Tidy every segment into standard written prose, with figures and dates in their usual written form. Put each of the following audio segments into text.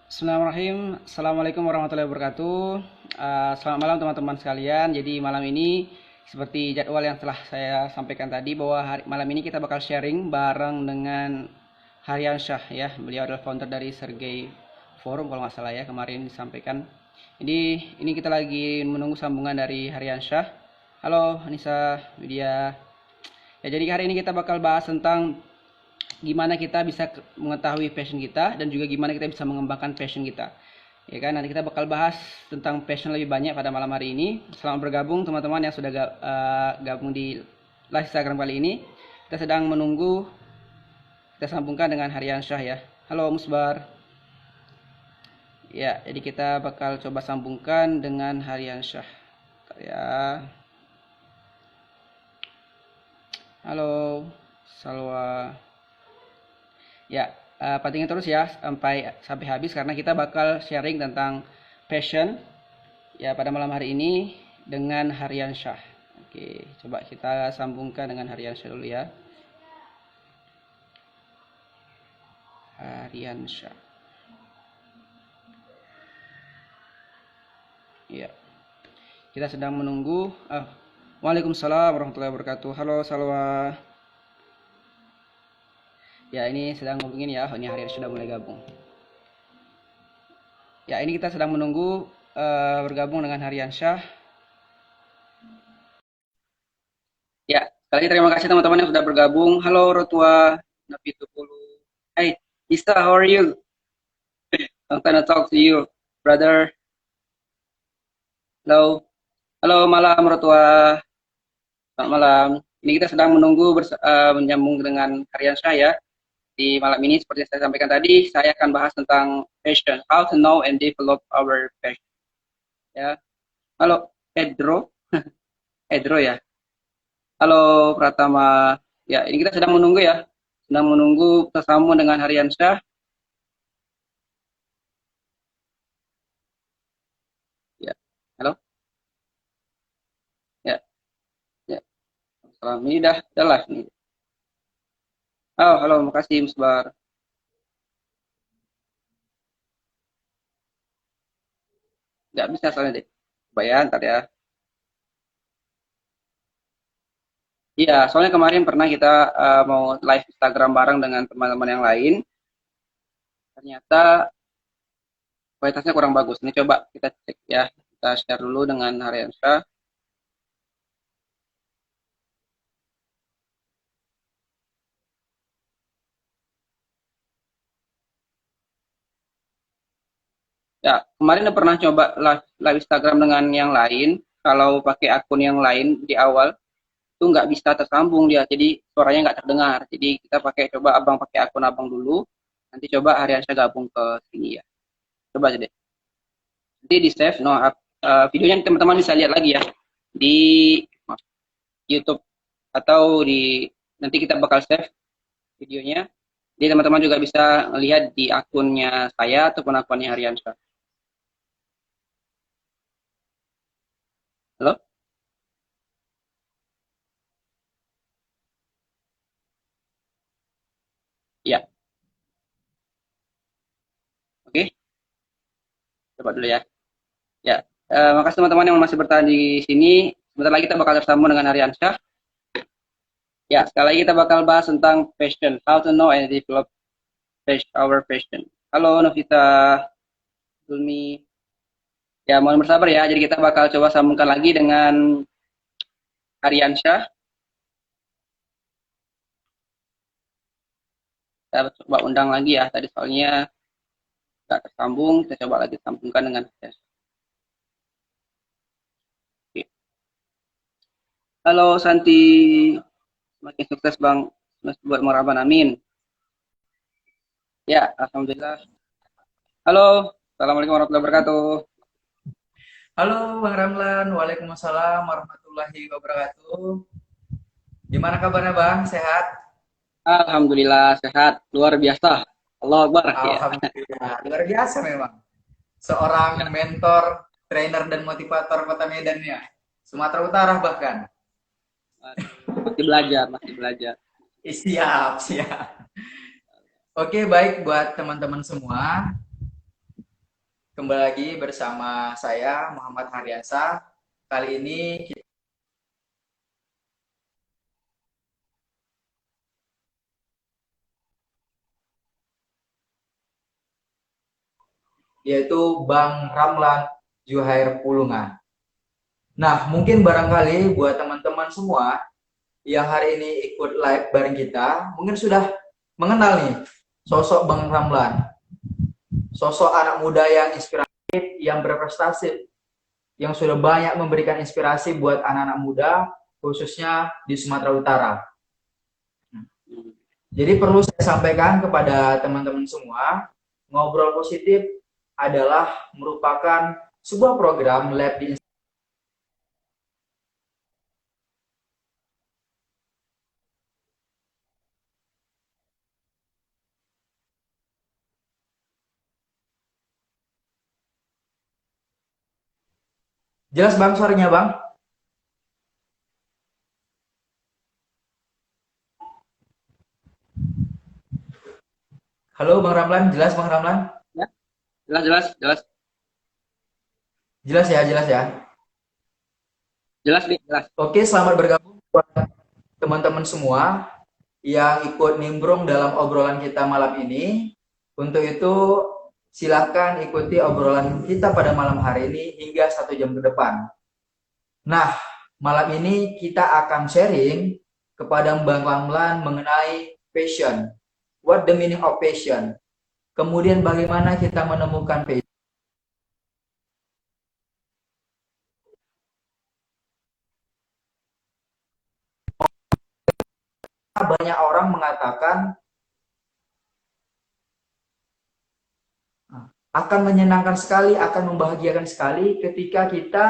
Bismillahirrahmanirrahim. Assalamualaikum warahmatullahi wabarakatuh. Selamat malam teman-teman sekalian. Jadi malam ini seperti jadwal yang telah saya sampaikan tadi bahwa malam ini kita bakal sharing bareng dengan Haryan Shah ya. Beliau adalah founder dari Sergey Forum kalau nggak salah ya kemarin disampaikan. Jadi ini kita lagi menunggu sambungan dari Haryan Shah. Halo Anissa, Widya. Ya jadi hari ini kita bakal bahas tentang gimana kita bisa mengetahui passion kita dan juga gimana kita bisa mengembangkan passion kita. Ya kan, nanti kita bakal bahas tentang passion lebih banyak pada malam hari ini. Selamat bergabung teman-teman yang sudah gabung di live Instagram kali ini. Kita sedang menunggu, kita sambungkan dengan Haryan Shah ya. Halo Musbar. Ya, jadi kita bakal coba sambungkan dengan Haryan Shah. Bentar ya. Halo Salwa. Ya, pentingnya terus ya sampai sampai habis karena kita bakal sharing tentang passion ya pada malam hari ini dengan Haryan Shah. Oke, coba kita sambungkan dengan Haryan Shah dulu ya. Haryan Shah. Ya, kita sedang menunggu. Waalaikumsalam warahmatullahi wabarakatuh. Halo Salwa. Ya, ini sedang ngomongin ya. Ini Haryan sudah mulai gabung. Ya, ini kita sedang menunggu bergabung dengan Haryan Shah. Ya, sekali lagi terima kasih teman-teman yang sudah bergabung. Halo Rotua, Nabi Tupulu. Hey, Isa, how are you? I'm gonna talk to you, brother. Halo, halo malam Rotua. Selamat malam. Ini kita sedang menunggu menyambung dengan Haryan Shah ya. Di malam ini seperti yang saya sampaikan tadi, saya akan bahas tentang passion, how to know and develop our passion. Ya, halo Edro, Edro ya. Halo Pratama. Ya, ini kita sedang menunggu ya. Sedang menunggu tersambung dengan Haryan Shah. Ya. Halo. Ya, ya. Salam. Ini udah live nih. Oh, halo, makasih Musbar. Nggak bisa soalnya deh. Coba ya, ntar ya. Iya, soalnya kemarin pernah kita mau live Instagram bareng dengan teman-teman yang lain. Ternyata kualitasnya kurang bagus. Ini coba kita cek ya. Kita share dulu dengan Haryan Shah. Ya, kemarin udah pernah coba live Instagram dengan yang lain. Kalau pakai akun yang lain di awal, itu nggak bisa tersambung dia. Jadi suaranya nggak terdengar. Jadi kita coba abang pakai akun abang dulu. Nanti coba Haryan Shah gabung ke sini ya. Coba aja deh. Nanti di save. No, videonya teman-teman bisa lihat lagi ya di YouTube atau di nanti kita bakal save videonya. Jadi teman-teman juga bisa lihat di akunnya saya ataupun akunnya Haryan Shah. Halo? Ya, oke. Coba dulu ya. Ya, makasih teman-teman yang masih bertahan di sini. Sebentar lagi kita bakal tersambung dengan Haryan Shah. Ya, sekali lagi kita bakal bahas tentang passion, how to know and develop our passion. Halo Novita, Zulmi. Ya, mohon bersabar ya. Jadi kita bakal coba sambungkan lagi dengan Haryan Shah. Kita coba undang lagi ya. Tadi soalnya nggak tersambung. Kita coba lagi sambungkan dengan Haryan Shah. Oke. Halo Santi, semakin sukses Bang buat Meraban, amin. Ya, Alhamdulillah. Halo, Assalamualaikum warahmatullahi wabarakatuh. Halo Bang Ramlan, Waalaikumsalam warahmatullahi wabarakatuh. Gimana kabarnya Bang? Sehat? Alhamdulillah sehat, luar biasa. Allah Akbar ya. Alhamdulillah, luar biasa memang. Seorang mentor, trainer dan motivator Kota Medan ya. Sumatera Utara bahkan. Aduh, masih belajar, masih belajar. Siap, siap. Oke, baik buat teman-teman semua. Kembali lagi bersama saya Muhammad Haryasa. Kali ini yaitu Bang Ramlan Juhair Pulungan. Nah, mungkin barangkali buat teman-teman semua yang hari ini ikut live bareng kita, mungkin sudah mengenal nih sosok Bang Ramlan. Sosok anak muda yang inspiratif, yang berprestasi, yang sudah banyak memberikan inspirasi buat anak-anak muda, khususnya di Sumatera Utara. Jadi perlu saya sampaikan kepada teman-teman semua, ngobrol positif adalah merupakan sebuah program lab di. Jelas Bang suaranya Bang? Halo Bang Ramlan, jelas Bang Ramlan? Ya, jelas, jelas, jelas, Jelas ya. jelas nih, jelas. Oke, selamat bergabung buat teman-teman semua yang ikut nimbrung dalam obrolan kita malam ini. Untuk itu, silakan ikuti obrolan kita pada malam hari ini hingga 1 jam ke depan. Nah, malam ini kita akan sharing kepada Bang Ramlan mengenai passion. What the meaning of passion? Kemudian bagaimana kita menemukan passion? Banyak orang mengatakan akan menyenangkan sekali, akan membahagiakan sekali ketika kita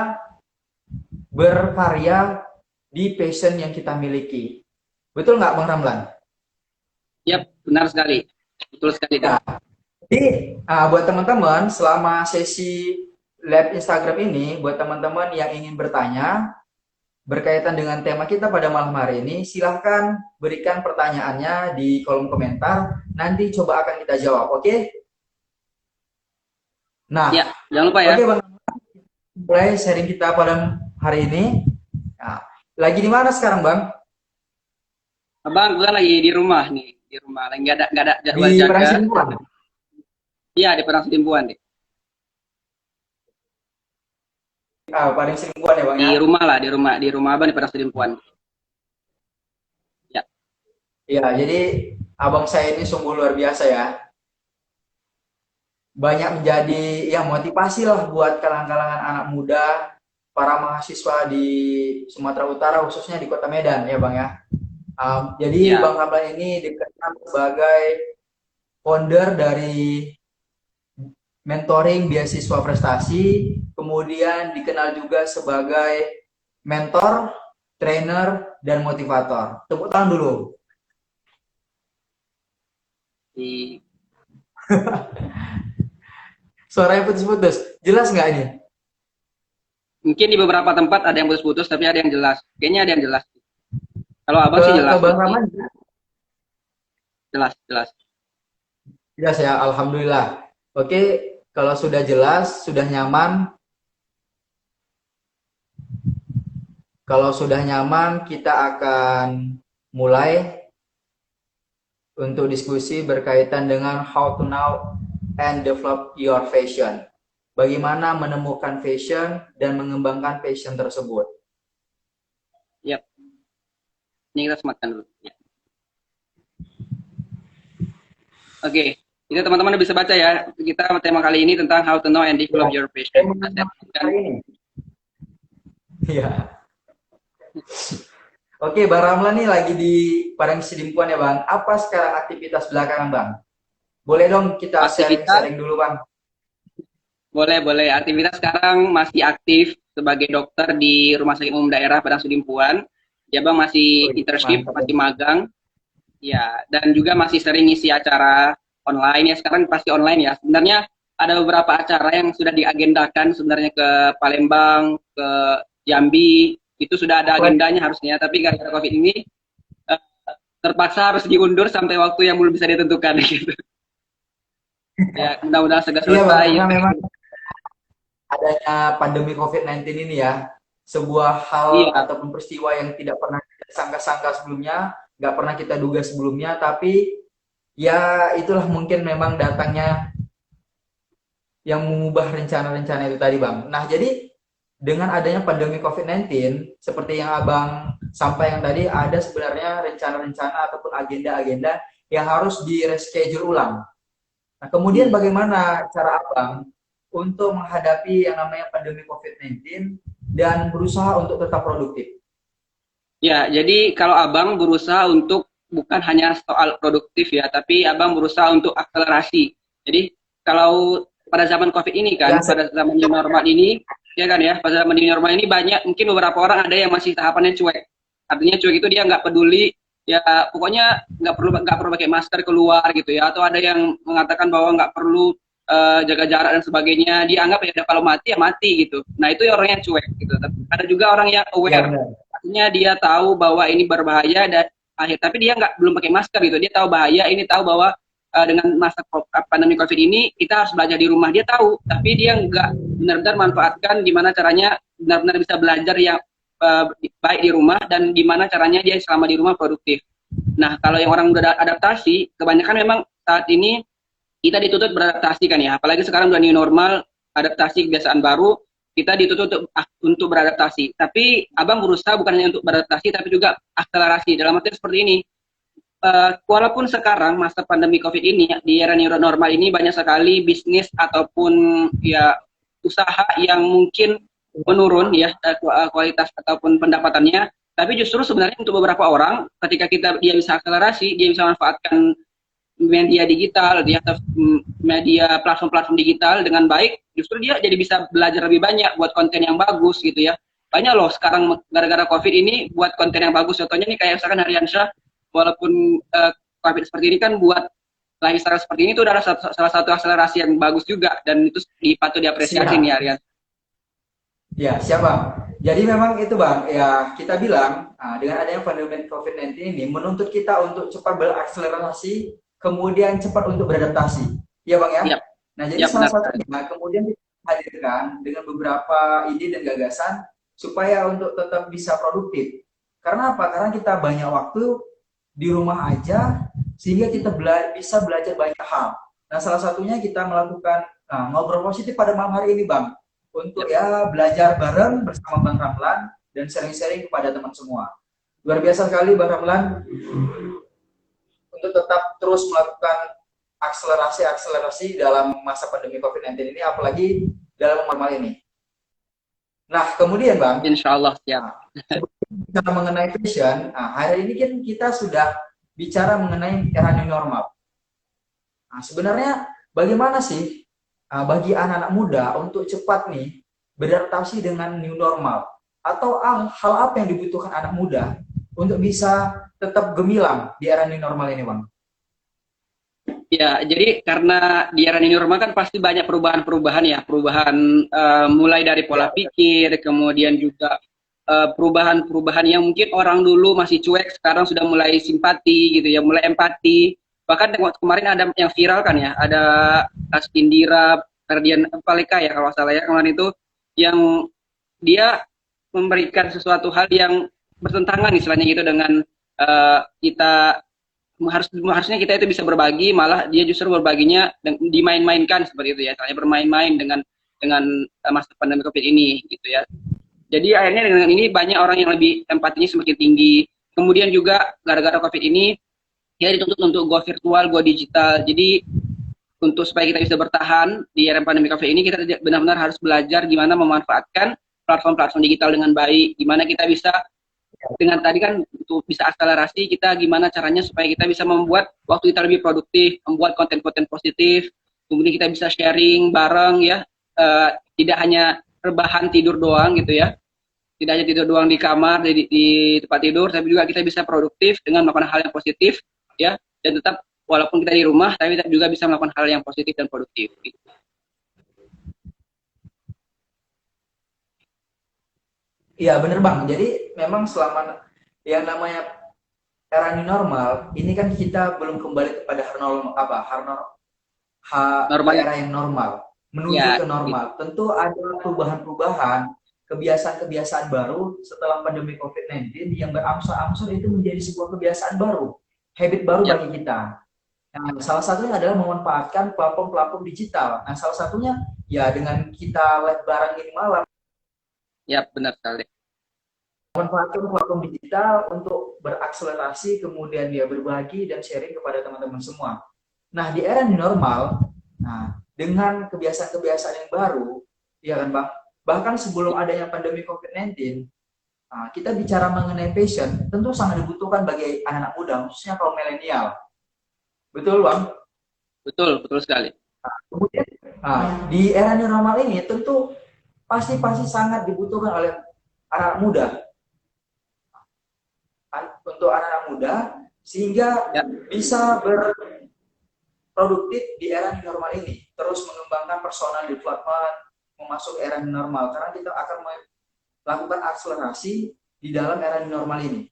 berkarya di passion yang kita miliki. Betul nggak Bang Ramlan? Ya, benar sekali. Betul sekali, Nah, Kak. jadi buat teman-teman selama sesi lab Instagram ini, buat teman-teman yang ingin bertanya berkaitan dengan tema kita pada malam hari ini, silahkan berikan pertanyaannya di kolom komentar. Nanti coba akan kita jawab, oke? Nah, Ya, jangan lupa ya. oke Bang, mulai sharing kita pada hari ini. Nah, lagi di mana sekarang Bang? Abang, gue lagi di rumah nih. Di rumah. Lagi nggak ada jadwal Di jaga. Perangsimpuan? Iya, di Padang Sidimpuan deh. Paling Simpuan ya Bang Di ya? rumah lah, di rumah abang di Padang Sidimpuan. Ya, Iya, jadi abang saya ini sungguh luar biasa ya. Banyak menjadi ya motivasi lah buat kalangan-kalangan anak muda, para mahasiswa di Sumatera Utara, khususnya di Kota Medan ya Bang ya. Jadi ya, Bang Ramlan ini dikenal sebagai founder dari mentoring beasiswa prestasi, kemudian dikenal juga sebagai mentor, trainer, dan motivator. Tepuk tangan dulu. di Suaranya putus-putus. Jelas nggak ini? mungkin di beberapa tempat ada yang putus-putus, tapi ada yang jelas. Kayaknya ada yang jelas. Kalau abang Ke, sih ke jelas. Bang Rahman? Jelas, jelas. Jelas ya, Alhamdulillah. Oke, kalau sudah jelas, sudah nyaman. Kalau sudah nyaman, kita akan mulai untuk diskusi berkaitan dengan how to know and develop your passion. Bagaimana menemukan passion dan mengembangkan passion tersebut. Yap. Ini kita sematkan dulu. Ya. Oke, itu teman-teman bisa baca ya. Kita tema kali ini tentang how to know and develop your passion. Hari ini. Iya. Oke, Bang Ramlan nih lagi di Padang Sidimpuan ya Bang. Apa sekarang aktivitas belakangan Bang? Boleh dong kita Aktivitas, sharing dulu Bang. boleh, boleh. Aktivitas sekarang masih aktif sebagai dokter di Rumah Sakit Umum Daerah Padang Sidimpuan. Ya bang, masih internship, Mantap, masih ya. magang. Ya, dan juga masih sering ngisi acara online ya. Sekarang pasti online ya. Sebenarnya ada beberapa acara yang sudah diagendakan sebenarnya ke Palembang, ke Jambi. Itu sudah ada agendanya harusnya. Tapi gara-gara COVID ini terpaksa harus diundur sampai waktu yang belum bisa ditentukan gitu. Ya, mudah-mudahan segera Iya Bang, selesai. karena memang adanya pandemi COVID-19 ini ya, sebuah hal Iya, ataupun peristiwa yang tidak pernah kita sangka-sangka sebelumnya, nggak pernah kita duga sebelumnya, tapi ya itulah mungkin memang datangnya yang mengubah rencana-rencana itu tadi Bang. Nah jadi dengan adanya pandemi COVID-19, seperti yang Abang sampaikan tadi, ada sebenarnya rencana-rencana ataupun agenda-agenda yang harus di reschedule ulang. Nah, kemudian hmm. bagaimana cara Abang untuk menghadapi yang namanya pandemi COVID-19 dan berusaha untuk tetap produktif? Ya, jadi kalau Abang berusaha untuk bukan hanya soal produktif ya, tapi Abang berusaha untuk akselerasi. Jadi kalau pada zaman COVID ini Ya, kan, pada zaman new normal ini, ya kan ya, pada zaman new normal ini banyak, mungkin beberapa orang ada yang masih tahapannya cuek. Artinya cuek itu dia nggak peduli, ya pokoknya nggak perlu pakai masker keluar gitu ya, atau ada yang mengatakan bahwa nggak perlu jaga jarak dan sebagainya. Dia anggap ya kalau mati ya mati gitu. Nah itu ya orang yang cuek gitu. Tapi ada juga orang yang ya aware, benar. artinya dia tahu bahwa ini berbahaya dan tapi dia nggak belum pakai masker gitu, dia tahu bahaya ini, tahu bahwa dengan masa pandemi COVID ini kita harus belajar di rumah, dia tahu, tapi dia nggak benar-benar manfaatkan gimana caranya benar-benar bisa belajar yang baik di rumah dan gimana caranya dia selama di rumah produktif. Nah kalau yang orang udah adaptasi, kebanyakan memang saat ini kita dituntut beradaptasi kan ya, apalagi sekarang udah new normal, adaptasi kebiasaan baru, kita dituntut untuk beradaptasi. Tapi abang berusaha bukan hanya untuk beradaptasi, tapi juga akselerasi. Dalam arti seperti ini, walaupun sekarang masa pandemi COVID ini, di era new normal ini banyak sekali bisnis ataupun ya usaha yang mungkin menurun ya kualitas ataupun pendapatannya, tapi justru sebenarnya untuk beberapa orang ketika dia bisa akselerasi, dia bisa manfaatkan media digital dia atau media platform-platform digital dengan baik, justru dia jadi bisa belajar lebih banyak buat konten yang bagus gitu ya. Banyak loh sekarang gara-gara COVID ini buat konten yang bagus. Contohnya nih kayak misalkan Haryansyah, walaupun COVID seperti ini kan buat lifestyle seperti ini itu adalah salah satu akselerasi yang bagus juga dan itu patut diapresiasi nih Siap. Aryan. Ya, siap Bang. Jadi memang itu Bang, ya kita bilang dengan adanya pandemi COVID-19 ini menuntut kita untuk cepat berakselerasi, kemudian cepat untuk beradaptasi. Ya Bang ya. Siap, Nah, jadi siap salah benar. satunya kemudian kita hadirkan dengan beberapa ide dan gagasan supaya untuk tetap bisa produktif. Karena apa? Karena kita banyak waktu di rumah aja sehingga kita bisa belajar banyak hal. Nah, salah satunya kita melakukan ngobrol positif pada malam hari ini Bang, untuk Siap. ya belajar bareng bersama Bang Ramlan dan sharing-sharing kepada teman semua. Luar biasa sekali Bang Ramlan untuk tetap terus melakukan akselerasi-akselerasi dalam masa pandemi COVID-19 ini, apalagi dalam normal ini. Nah, kemudian Bang, Insya Allah siap. bicara mengenai fashion, hari ini kan kita sudah bicara mengenai era new normal. Nah, sebenarnya bagaimana sih bagi anak-anak muda untuk cepat nih beradaptasi dengan new normal? Atau hal apa yang dibutuhkan anak muda untuk bisa tetap gemilang di era new normal ini, Bang? Ya, jadi karena di era new normal kan pasti banyak perubahan-perubahan ya, perubahan mulai dari Ya, pola pikir, kemudian juga perubahan-perubahan yang mungkin orang dulu masih cuek, sekarang sudah mulai simpati gitu ya, mulai empati. Bahkan kemarin ada yang viral kan ya, ada Indira Ferdian Paleka ya kalau salah ya kemarin itu, yang dia memberikan sesuatu hal yang bertentangan istilahnya gitu dengan kita harusnya kita itu bisa berbagi, malah dia justru berbaginya dimain-mainkan seperti itu ya, caranya bermain-main dengan masa pandemi COVID ini gitu ya. Jadi akhirnya dengan ini banyak orang yang lebih empatinya semakin tinggi. Kemudian juga gara-gara COVID ini ya dituntut untuk go virtual, go digital. Jadi untuk supaya kita bisa bertahan di era pandemi COVID ini, kita benar-benar harus belajar gimana memanfaatkan platform-platform digital dengan baik, gimana kita bisa dengan tadi kan untuk bisa akselerasi kita gimana caranya supaya kita bisa membuat waktu kita lebih produktif, membuat konten-konten positif, kemudian kita bisa sharing bareng ya, tidak hanya rebahan tidur doang gitu ya, tidak hanya tidur doang di kamar di tempat tidur, tapi juga kita bisa produktif dengan melakukan hal yang positif ya, dan tetap walaupun kita di rumah tapi kita juga bisa melakukan hal yang positif dan produktif gitu. iya bener Bang. Jadi memang selama yang namanya era new normal, ini kan kita belum kembali kepada normal apa, ke Normalnya era yang normal. menuju Ya, ke gitu. normal. Tentu ada perubahan-perubahan, kebiasaan-kebiasaan baru setelah pandemi COVID-19 yang berangsur-angsur itu menjadi sebuah kebiasaan baru, habit baru Ya, bagi kita. Nah, salah satunya adalah memanfaatkan platform-platform digital. Nah, salah satunya ya dengan kita live bareng ini malam, ya benar sekali. manfaatkan platform digital untuk berakselerasi, kemudian dia berbagi dan sharing kepada teman-teman semua. Nah, di era new normal, nah dengan kebiasaan-kebiasaan yang baru, ya kan Bang, bahkan sebelum adanya pandemi COVID-19, nah, kita bicara mengenai passion, tentu sangat dibutuhkan bagi anak-anak muda, khususnya kaum milenial. Betul Bang? Betul, betul sekali. Kemudian, nah, di era new normal ini tentu pasti pasti sangat dibutuhkan oleh anak muda, untuk anak-anak muda sehingga Ya, bisa berproduktif di era new normal ini, terus mengembangkan personal development, memasuk era new normal karena kita akan melakukan akselerasi di dalam era new normal ini.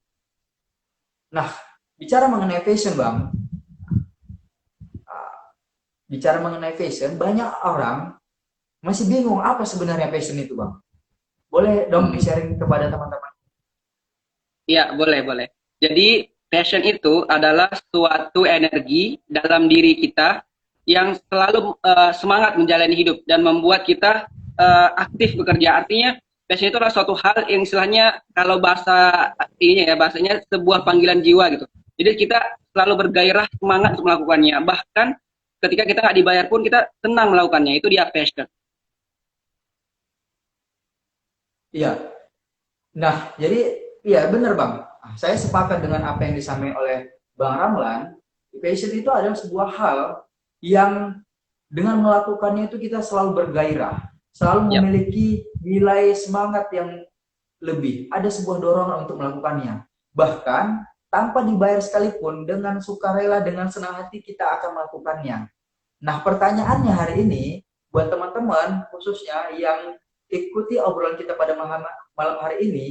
Nah, bicara mengenai fashion, Bang, bicara mengenai fashion, banyak orang masih bingung apa sebenarnya fashion itu, Bang. Boleh dong hmm. di-sharing kepada teman-teman? Ya, boleh, boleh. Jadi, passion itu adalah suatu energi dalam diri kita yang selalu semangat menjalani hidup dan membuat kita aktif bekerja. Artinya, passion itu adalah suatu hal yang istilahnya kalau bahasa ini ya bahasanya sebuah panggilan jiwa gitu. Jadi kita selalu bergairah semangat untuk melakukannya. Bahkan ketika kita nggak dibayar pun kita senang melakukannya. Itu dia passion. Iya. Nah, jadi iya benar Bang. Saya sepakat dengan apa yang disampaikan oleh Bang Ramlan. Passion itu adalah sebuah hal yang dengan melakukannya itu kita selalu bergairah, selalu Ya, memiliki nilai semangat yang lebih. Ada sebuah dorongan untuk melakukannya. Bahkan tanpa dibayar sekalipun, dengan sukarela, dengan senang hati kita akan melakukannya. Nah, pertanyaannya hari ini buat teman-teman khususnya yang ikuti obrolan kita pada malam hari ini,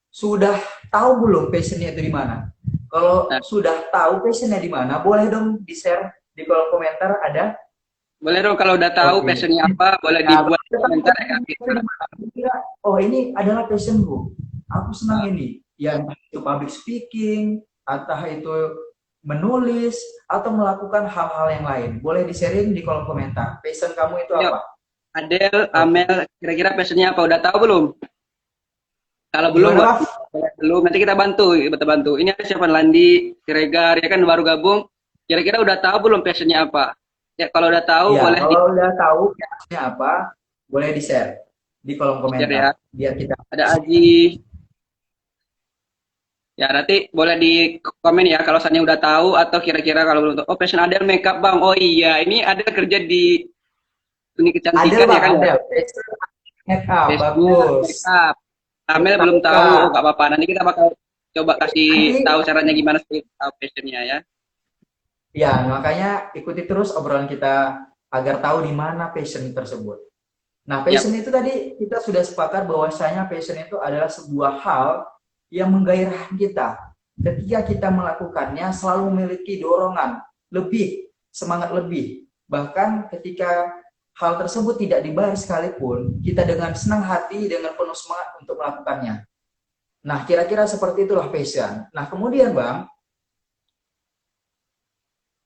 sudah tahu belum passionnya itu di mana? Kalau nah, sudah tahu passionnya di mana, boleh dong di-share di kolom komentar ada. boleh dong kalau udah tahu Oke. passionnya apa, boleh Nah, dibuat komentar ya Kak. oh ini adalah passionku. Aku senang Nah, ini. Ya entah itu public speaking, entah itu menulis, atau melakukan hal-hal yang lain. Boleh di-sharing di kolom komentar. Passion kamu itu yuk, apa? Adel, Oke. Amel, kira-kira passionnya apa? Udah tahu belum? Kalau belum, Gimana, Bang? belum, nanti kita bantu. Ini ada siapa? Landi, Siregar, ya kan baru gabung. Kira-kira udah tahu belum passionnya apa? Ya, kalau udah tahu Ya, boleh kalau udah tahu passionnya apa, boleh di-share di kolom di-share ya. komentar. Biar kita. Ada Aji, ya nanti boleh di komen ya kalau misalnya udah tahu atau kira-kira kalau belum tahu. Oh, passion Adel makeup bang. Oh iya, ini ada kerja di klinik Adel, kecantikan ya Bang, kan ya. Adel. Passion make up, Passionnya bagus. makeup. Amel Make up, belum make tahu, oh up. nggak apa-apa. Nanti kita bakal coba kasih Nanti tahu caranya gimana sih tahu passionnya ya. ya, makanya ikuti terus obrolan kita agar tahu di mana passion tersebut. Nah, Yap, passion itu tadi kita sudah sepakat bahwasanya passion itu adalah sebuah hal yang menggairahkan kita. Ketika kita melakukannya selalu memiliki dorongan lebih, semangat lebih. Bahkan ketika hal tersebut tidak dibayar sekalipun, kita dengan senang hati, dengan penuh semangat untuk melakukannya. Nah, kira-kira seperti itulah passion. Nah, kemudian Bang,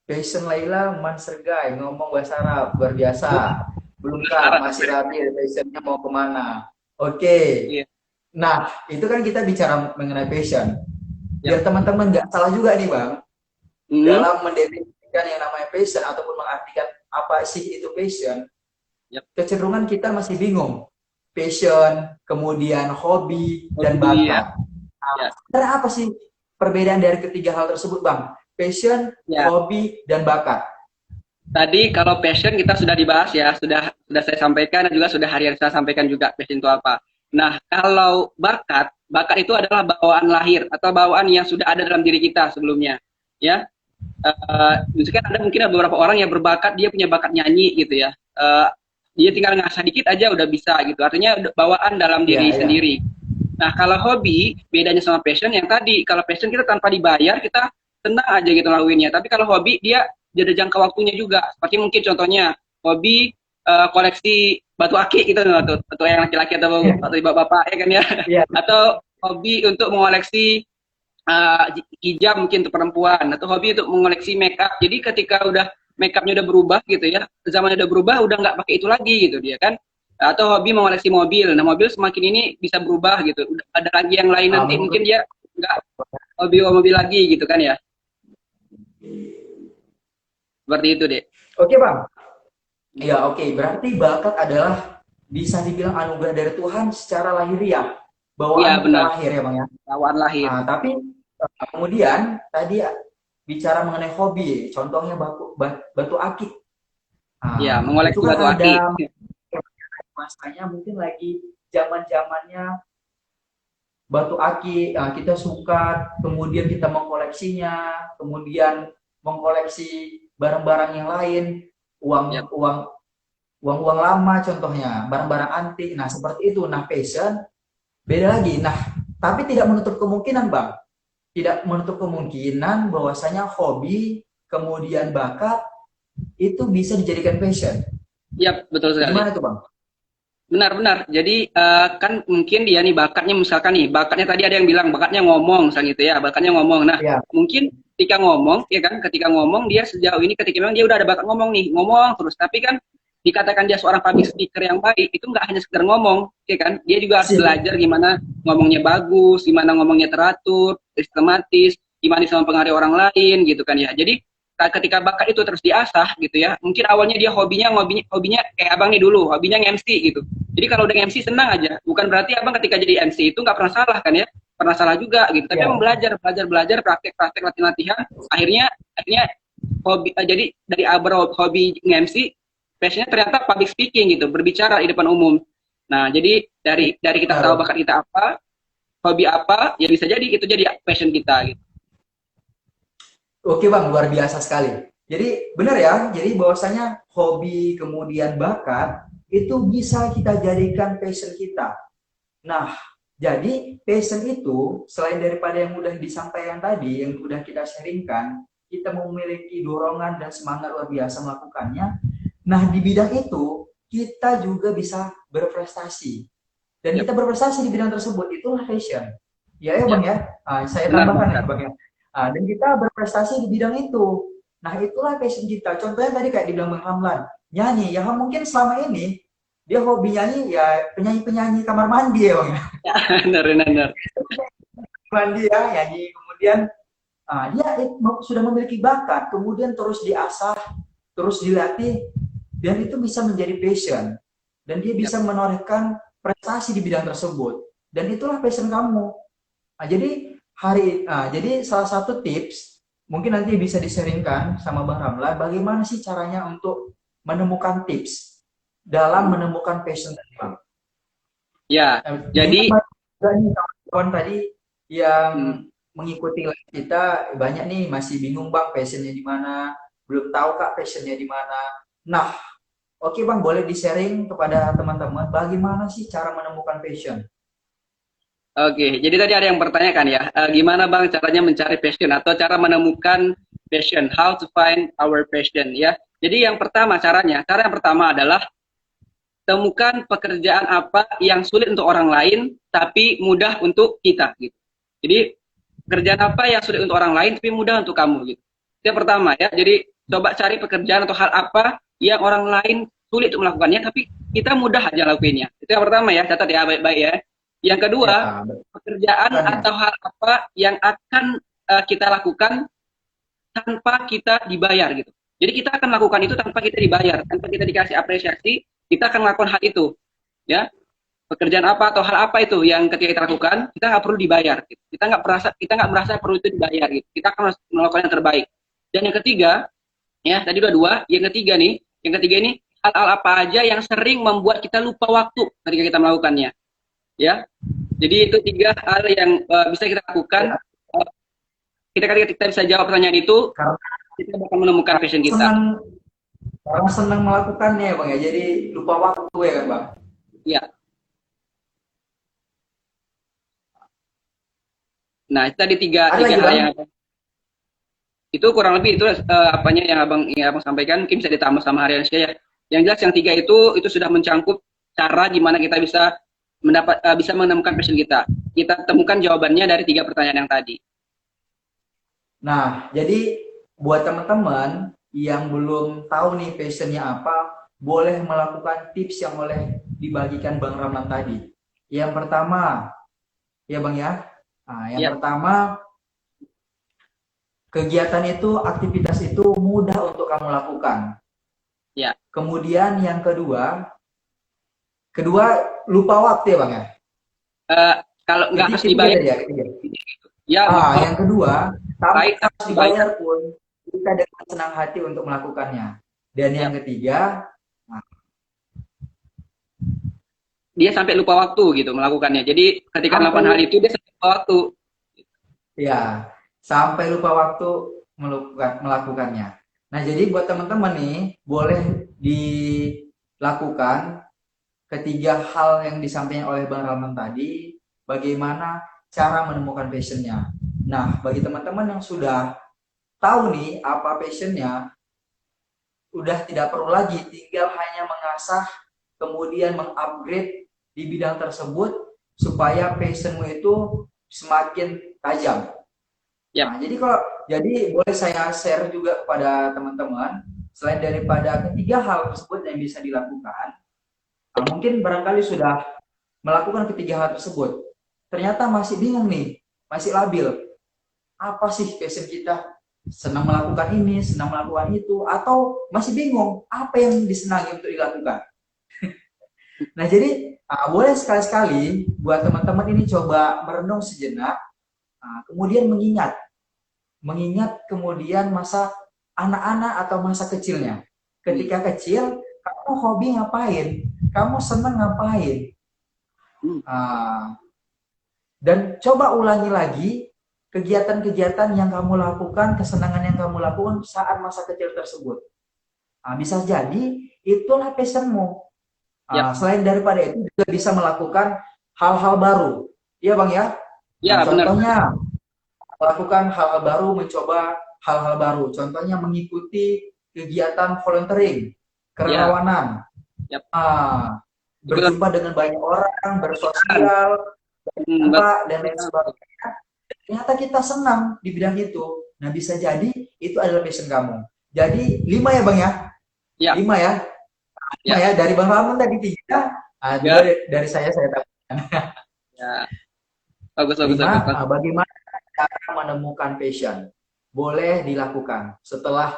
passion Laila Mansergai ngomong bahasa Arab luar biasa. Belum kah? penasaran. Masih rapi passionnya mau kemana? Oke. Iya, Nah, itu kan kita bicara mengenai passion. yap. Biar teman-teman nggak salah juga nih Bang, Hmm, dalam mendefinisikan yang namanya passion ataupun mengartikan apa sih itu passion, yap. kecenderungan kita masih bingung. Passion, kemudian hobi, dan Hobi ya. bakat. Nah, Ya, sebenarnya apa sih perbedaan dari ketiga hal tersebut Bang? Passion, ya. hobi, dan bakat. Tadi kalau passion kita sudah dibahas ya, sudah saya sampaikan dan juga sudah Harian saya sampaikan juga passion itu apa. Nah, kalau bakat, bakat itu adalah bawaan lahir atau bawaan yang sudah ada dalam diri kita sebelumnya. Ya, misalkan ada mungkin ada beberapa orang yang berbakat, dia punya bakat nyanyi gitu ya. Dia tinggal ngasah dikit aja udah bisa gitu. Artinya bawaan dalam Ya, diri ya. sendiri. Nah, kalau hobi bedanya sama passion yang tadi. Kalau passion kita tanpa dibayar, kita tenang aja gitu ngelakuinnya. Tapi kalau hobi dia ada jangka waktunya juga. Seperti mungkin contohnya hobi koleksi batu akik gitu atau yang laki-laki atau bapak-bapak ya kan ya. Iya. Atau hobi untuk mengoleksi hijab mungkin untuk perempuan, atau hobi untuk mengoleksi make up. Jadi ketika udah make upnya udah berubah gitu ya, zamannya udah berubah, udah nggak pakai itu lagi gitu dia kan. Atau hobi mengoleksi mobil. Nah, mobil semakin ini bisa berubah gitu. Udah ada lagi yang lain nanti Mungkin mungkin dia nggak hobi mobil lagi gitu kan ya. Seperti itu deh. oke Bang. Ya oke, berarti bakat adalah bisa dibilang anugerah dari Tuhan secara lahiriah, Iya bawaan kita benar. lahir ya Bang ya. Bawaan lahir. Tapi kemudian tadi bicara mengenai hobi, contohnya batu akik. Iya, Itu mengoleksi kan batu akik. ada masanya mungkin lagi zaman-zamannya batu akik, kita suka, kemudian kita mengkoleksinya, kemudian mengkoleksi barang-barang yang lain, Ya, uang-uang uang-uang lama contohnya, barang-barang antik. Nah, seperti itu. Nah, passion beda lagi. Nah, tapi tidak menutup kemungkinan, Bang. Tidak menutup kemungkinan bahwasanya hobi kemudian bakat itu bisa dijadikan passion. ya betul sekali. Gimana tuh, Bang? Benar-benar. Jadi kan mungkin dia nih bakatnya misalkan nih, bakatnya tadi ada yang bilang bakatnya ngomong misalnya gitu ya, bakatnya ngomong. Nah, Ya, mungkin ketika ngomong ya kan, ketika ngomong dia sejauh ini ketika memang dia udah ada bakat ngomong nih, ngomong terus. Tapi kan dikatakan dia seorang public speaker yang baik, itu nggak hanya sekedar ngomong, ya kan? Dia juga harus sip. belajar gimana ngomongnya bagus, gimana ngomongnya teratur, sistematis, gimana bisa mempengaruhi orang lain gitu kan ya. Jadi ketika bakat itu terus diasah gitu ya, mungkin awalnya dia hobinya kayak abang nih dulu, hobinya MC gitu. Jadi kalau udah MC senang aja, bukan berarti abang ketika jadi MC itu nggak pernah salah kan ya, pernah salah juga gitu. Tapi Ya, abang belajar, praktek, latihan, akhirnya hobi, jadi dari abang hobi MC, passionnya ternyata public speaking gitu, berbicara di depan umum. Nah, jadi dari kita tahu benar. bakat kita apa, hobi apa, ya bisa jadi itu jadi passion kita gitu. Oke, Bang, luar biasa sekali. Jadi benar ya, jadi bahwasanya hobi kemudian bakat itu bisa kita jadikan passion kita. Nah, jadi passion itu selain daripada yang udah disampaikan tadi, yang udah kita sharingkan, kita memiliki dorongan dan semangat luar biasa melakukannya. Nah, di bidang itu kita juga bisa berprestasi. Dan Yep, kita berprestasi di bidang tersebut itulah passion. Ya ya Bang yep, ya. Saya benar tambahkan ya benar. Bang ya. Dan kita berprestasi di bidang itu. Nah, itulah passion kita. Contohnya tadi kayak dibilang Bang Hamlan, nyanyi. Ya mungkin selama ini dia hobi nyanyi ya penyanyi-penyanyi kamar mandi ya Bang ya. Ya, benar benar. Mandi ya nyanyi, kemudian dia sudah memiliki bakat, kemudian terus diasah, terus dilatih, dan itu bisa menjadi passion, dan dia Yep. bisa menorehkan prestasi di bidang tersebut, dan itulah passion kamu. Jadi salah satu tips mungkin nanti bisa diseringkan sama Bang Ramla, bagaimana sih caranya untuk menemukan tips dalam menemukan passion tadi, Bang. Ya, Mengingat jadi banyak kawan-kawan tadi yang hmm, mengikuti live kita, banyak nih masih bingung Bang passionnya di mana, belum tahu Kak passionnya di mana. Nah, oke Bang, boleh di-sharing kepada teman-teman bagaimana sih cara menemukan passion? oke, jadi tadi ada yang bertanya kan ya, gimana Bang caranya mencari passion atau cara menemukan passion, how to find our passion ya. Jadi yang pertama cara yang pertama adalah temukan pekerjaan apa yang sulit untuk orang lain tapi mudah untuk kita gitu. Jadi pekerjaan apa yang sulit untuk orang lain tapi mudah untuk kamu gitu. Itu yang pertama ya. Jadi coba cari pekerjaan atau hal apa yang orang lain sulit untuk melakukannya tapi kita mudah aja lakuinnya. Itu yang pertama ya, catat ya baik-baik ya. Yang kedua, Ya, pekerjaan bukannya. atau hal apa yang akan kita lakukan tanpa kita dibayar gitu. Jadi kita akan lakukan itu tanpa kita dibayar, tanpa kita dikasih apresiasi, kita akan melakukan hal itu. Ya, pekerjaan apa atau hal apa itu yang ketika kita lakukan, kita nggak perlu dibayar. Gitu. Kita nggak merasa perlu itu dibayar. Gitu. Kita akan melakukan yang terbaik. Dan yang ketiga, ya tadi udah dua. Yang ketiga ini hal-hal apa aja yang sering membuat kita lupa waktu ketika kita melakukannya. Ya, jadi itu tiga hal yang bisa kita lakukan. Ya, Uh, ketika kita bisa jawab pertanyaan itu, karena kita bakal menemukan passion kita. senang karena senang melakukannya ya Bang ya. Jadi lupa waktu ya kan Bang. Ya, nah itu tadi tiga Ada tiga lagi hal Bang? yang itu kurang lebih itu apanya yang abang sampaikan, mungkin bisa ditambah sama Hariansyah ya. Yang jelas yang 3 itu sudah mencangkup cara gimana kita bisa bisa menemukan passion kita. Kita temukan jawabannya dari 3 pertanyaan yang tadi. Nah, jadi buat teman-teman yang belum tahu nih passionnya apa, boleh melakukan tips yang boleh dibagikan Bang Ramlan tadi. Yang pertama, ya Bang ya. Nah, yang pertama, kegiatan itu, aktivitas itu mudah untuk kamu lakukan. Ya. Kemudian yang kedua lupa waktu ya Bang ya. Kalau nggak harus dibayar. Ya, yang kedua, tanpa harus dibayar pun kita dengan senang hati untuk melakukannya. Dan yang ketiga, dia sampai lupa waktu gitu melakukannya. Jadi ketika melakukan hal itu dia sampai lupa waktu. Ya, sampai lupa waktu melakukannya. Nah, jadi buat teman-teman nih, boleh dilakukan ketiga hal yang disampaikan oleh Bang Rahman tadi, bagaimana cara menemukan passionnya. Nah, bagi teman-teman yang sudah tahu nih apa passionnya, udah tidak perlu lagi, tinggal hanya mengasah, kemudian mengupgrade di bidang tersebut, supaya passionmu itu semakin tajam. Yep. Nah, jadi boleh saya share juga kepada teman-teman, selain daripada ketiga hal tersebut yang bisa dilakukan, mungkin barangkali sudah melakukan ketiga hal tersebut, ternyata masih bingung nih, masih labil. Apa sih passion kita? Senang melakukan ini, senang melakukan itu, atau masih bingung apa yang disenangi untuk dilakukan? Nah, jadi boleh sekali-sekali buat teman-teman ini coba merenung sejenak, kemudian mengingat kemudian masa anak-anak atau masa kecilnya. Ketika kecil, kamu hobi ngapain? Kamu senang ngapain? Dan coba ulangi lagi kegiatan-kegiatan yang kamu lakukan, kesenangan yang kamu lakukan saat masa kecil tersebut. Bisa jadi itulah passionmu. Selain daripada itu juga bisa melakukan hal-hal baru. Iya Bang ya? Contohnya melakukan hal-hal baru, mencoba hal-hal baru. Contohnya mengikuti kegiatan volunteering, kerelawanan, berjumpa dengan banyak orang, bersosial, dan lain sebagainya. Ternyata kita senang di bidang itu. Nah, bisa jadi itu adalah passion kamu. Jadi 5 ya Bang ya? 5 ya? Ya, dari Bang Ramon tadi 3, dari saya tambahkan. Bagus. Bagaimana cara menemukan passion? Boleh dilakukan. Setelah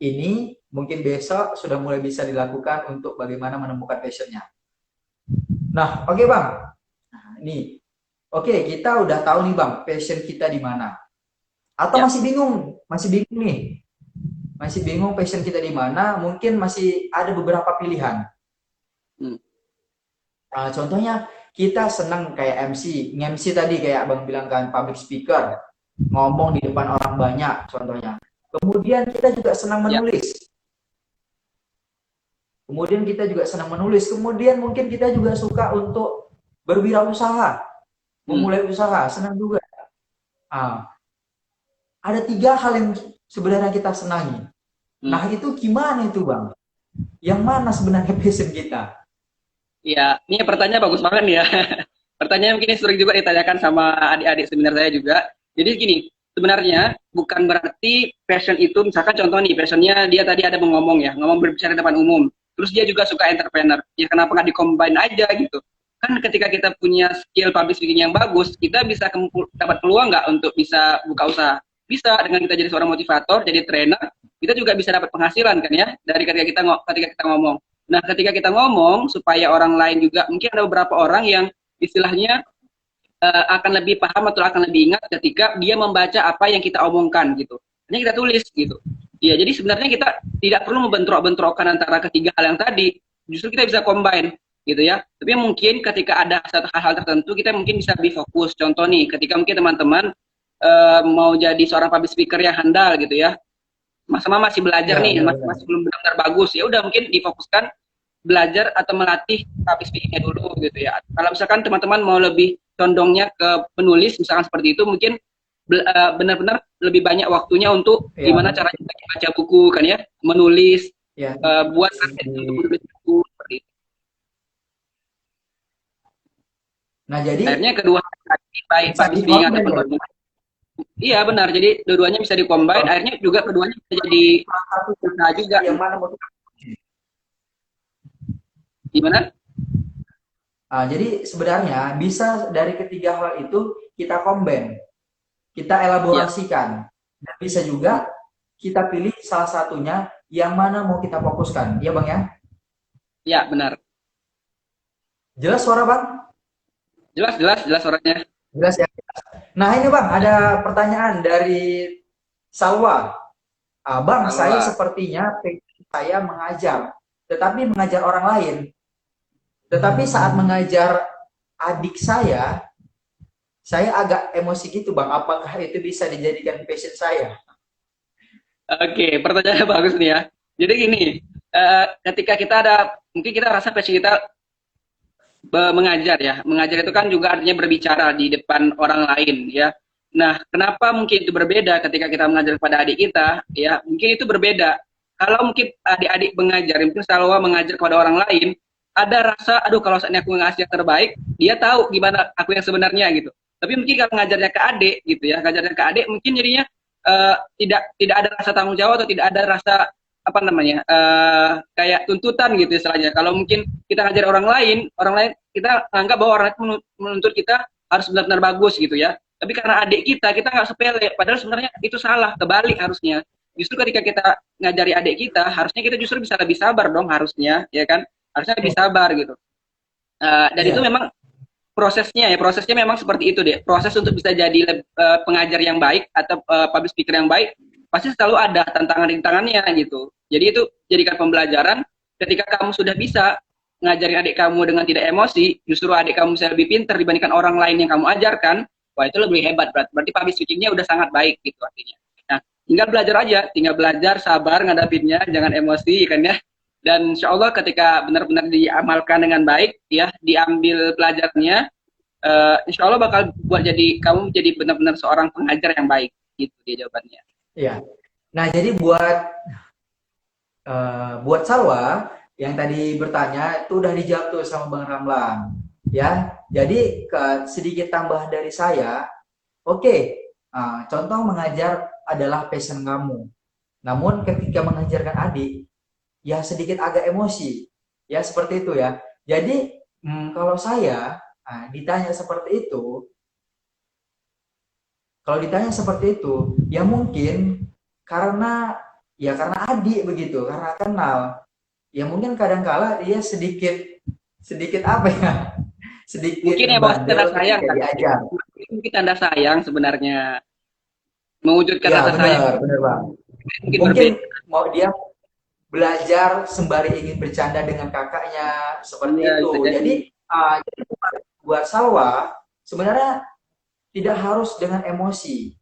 ini, mungkin besok sudah mulai bisa dilakukan untuk bagaimana menemukan passionnya. Nah, oke Bang. Nih, kita udah tahu nih Bang, passion kita di mana. Atau masih bingung nih. Masih bingung passion kita di mana, mungkin masih ada beberapa pilihan. Contohnya kita senang kayak MC tadi kayak Bang bilang kan, public speaker, ngomong di depan orang banyak contohnya. Kemudian kita juga senang menulis. Kemudian mungkin kita juga suka untuk berwirausaha, memulai usaha, senang juga. Ada 3 hal yang sebenarnya kita senangi. Nah, itu gimana itu Bang? Yang mana sebenarnya passion kita? Iya, ini pertanyaan bagus banget nih ya. Pertanyaan mungkin sering juga ditanyakan sama adik-adik seminar saya juga. Jadi gini, sebenarnya bukan berarti passion itu, misalkan contoh nih, passionnya dia tadi ada ngomong berbicara di depan umum. Terus dia juga suka entrepreneur. Ya kenapa nggak di-combine aja gitu? Kan ketika kita punya skill public speaking yang bagus, kita bisa dapat peluang nggak untuk bisa buka usaha? Bisa, dengan kita jadi seorang motivator, jadi trainer, kita juga bisa dapat penghasilan kan ya, dari ketika kita ngomong. Nah, ketika kita ngomong, supaya orang lain juga, mungkin ada beberapa orang yang istilahnya akan lebih paham atau akan lebih ingat ketika dia membaca apa yang kita omongkan gitu. Ini kita tulis gitu. Ya, jadi sebenarnya kita tidak perlu membentrok-bentrokkan antara ketiga hal yang tadi. Justru kita bisa combine gitu ya. Tapi mungkin ketika ada satu hal tertentu, kita mungkin bisa lebih fokus. Contoh nih, ketika mungkin teman-teman mau jadi seorang public speaker yang handal gitu ya, sama masih belajar masih belum benar-benar bagus, ya udah mungkin difokuskan belajar atau melatih public speakingnya dulu gitu ya. Kalau misalkan teman-teman mau lebih condongnya ke penulis misalkan seperti itu, mungkin benar-benar lebih banyak waktunya untuk gimana caranya baca buku kan ya, menulis Ya, buat target untuk di, menulis buku seperti itu. nah jadi Akhirnya kedua tadi, baik bisa public speaking dikonten ataupun ya. audio. Iya benar, jadi dua-duanya bisa dikombine, akhirnya juga keduanya bisa jadi Salah satu usaha juga yang gitu. mana mau kita. Gimana? Jadi sebenarnya bisa dari ketiga hal itu kita combine, kita Iya, elaborasikan, dan bisa juga kita pilih salah satunya yang mana mau kita fokuskan. Iya bang ya, iya benar. jelas suara bang? Jelas, jelas, jelas suaranya. Jelas ya. Nah ini bang, ada pertanyaan dari Salwa. Bang, saya Kalau sepertinya saya mengajar, tetapi mengajar orang lain. Tetapi saat mengajar adik saya agak emosi gitu bang. Apakah itu bisa dijadikan passion saya? oke, pertanyaannya bagus nih ya. Jadi gini, ketika kita ada, mungkin kita rasa passion kita mengajar ya. Mengajar itu kan juga artinya berbicara di depan orang lain ya. Nah, kenapa mungkin itu berbeda ketika kita mengajar kepada adik kita? Ya, mungkin itu berbeda. Kalau mungkin adik-adik mengajar, mungkin Salwa mengajar kepada orang lain, ada rasa, aduh kalau saatnya aku ngasih yang terbaik, dia tahu gimana aku yang sebenarnya gitu. Tapi mungkin kalau ngajarnya ke adik gitu ya, ngajarnya ke adik mungkin jadinya tidak ada rasa tanggung jawab atau tidak ada rasa apa namanya kayak tuntutan gitu istilahnya. Kalau mungkin kita ngajar orang lain kita anggap bahwa orang itu menuntut kita harus benar-benar bagus gitu ya. Tapi karena adik kita nggak sepele. Padahal sebenarnya itu salah, kebalik harusnya. Justru ketika kita ngajari adik kita, harusnya kita justru bisa lebih sabar dong harusnya, ya kan? Harusnya lebih sabar gitu. Dan itu Iya, memang prosesnya memang seperti itu deh. Proses untuk bisa jadi pengajar yang baik atau public speaker yang baik pasti selalu ada tantangan-tantangannya gitu. Jadi itu jadikan pembelajaran ketika kamu sudah bisa ngajarin adik kamu dengan tidak emosi, justru adik kamu bisa lebih pintar dibandingkan orang lain yang kamu ajarkan, wah itu lebih hebat berarti public speakingnya udah sangat baik gitu artinya. Nah, tinggal belajar aja, tinggal belajar sabar ngadapinnya, jangan emosi kan ya. Dan insya Allah ketika benar-benar diamalkan dengan baik ya, diambil pelajarannya, insya Allah bakal buat jadi kamu jadi benar-benar seorang pengajar yang baik gitu dia jawabannya. iya. Nah, jadi buat Salwa yang tadi bertanya itu udah dijawab tuh sama Bang Ramlan. Ya, jadi sedikit tambah dari saya. Oke, contoh mengajar adalah passion kamu. Namun ketika mengajarkan adik, ya sedikit agak emosi. Ya seperti itu ya. Jadi kalau saya ditanya seperti itu, kalau ditanya seperti itu, ya mungkin karena karena adik begitu, karena kenal. Ya mungkin kadangkala dia sedikit sedikit apa ya? Sedikit Mungkin ya bahwa tanda bandel sayang ketika kan, diajar. mungkin tanda sayang sebenarnya mewujudkan Ya rasa sayang benar, benar Bang. mungkin Mungkin berbeda. mau dia belajar sembari ingin bercanda dengan kakaknya Iya seperti itu. bisa jadi. Jadi buat Salwa sebenarnya tidak harus dengan emosi.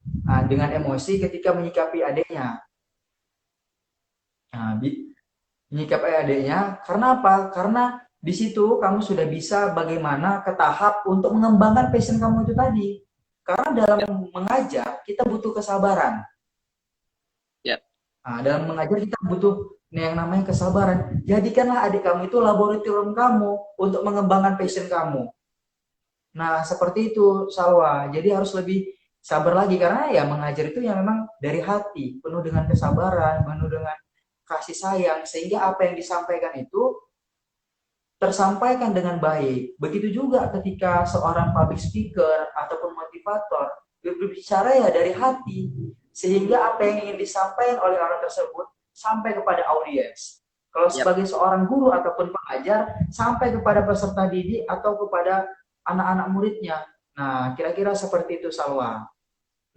Dengan emosi ketika menyikapi adiknya. Nah, menyikapi adiknya karena apa? Karena di situ kamu sudah bisa bagaimana ke tahap untuk mengembangkan passion kamu itu tadi. Karena dalam Ya, mengajar kita butuh kesabaran. ya, Dalam mengajar kita butuh yang namanya kesabaran. Jadikanlah adik kamu itu laboratorium kamu untuk mengembangkan passion kamu. Nah, seperti itu Salwa. Jadi harus lebih sabar lagi karena ya mengajar itu yang memang dari hati, penuh dengan kesabaran, penuh dengan kasih sayang sehingga apa yang disampaikan itu tersampaikan dengan baik. Begitu juga ketika seorang public speaker ataupun motivator berbicara ya dari hati sehingga apa yang ingin disampaikan oleh orang tersebut sampai kepada audiens. Kalau ya, sebagai seorang guru ataupun pengajar sampai kepada peserta didik atau kepada anak-anak muridnya. Nah, kira-kira seperti itu Salwa.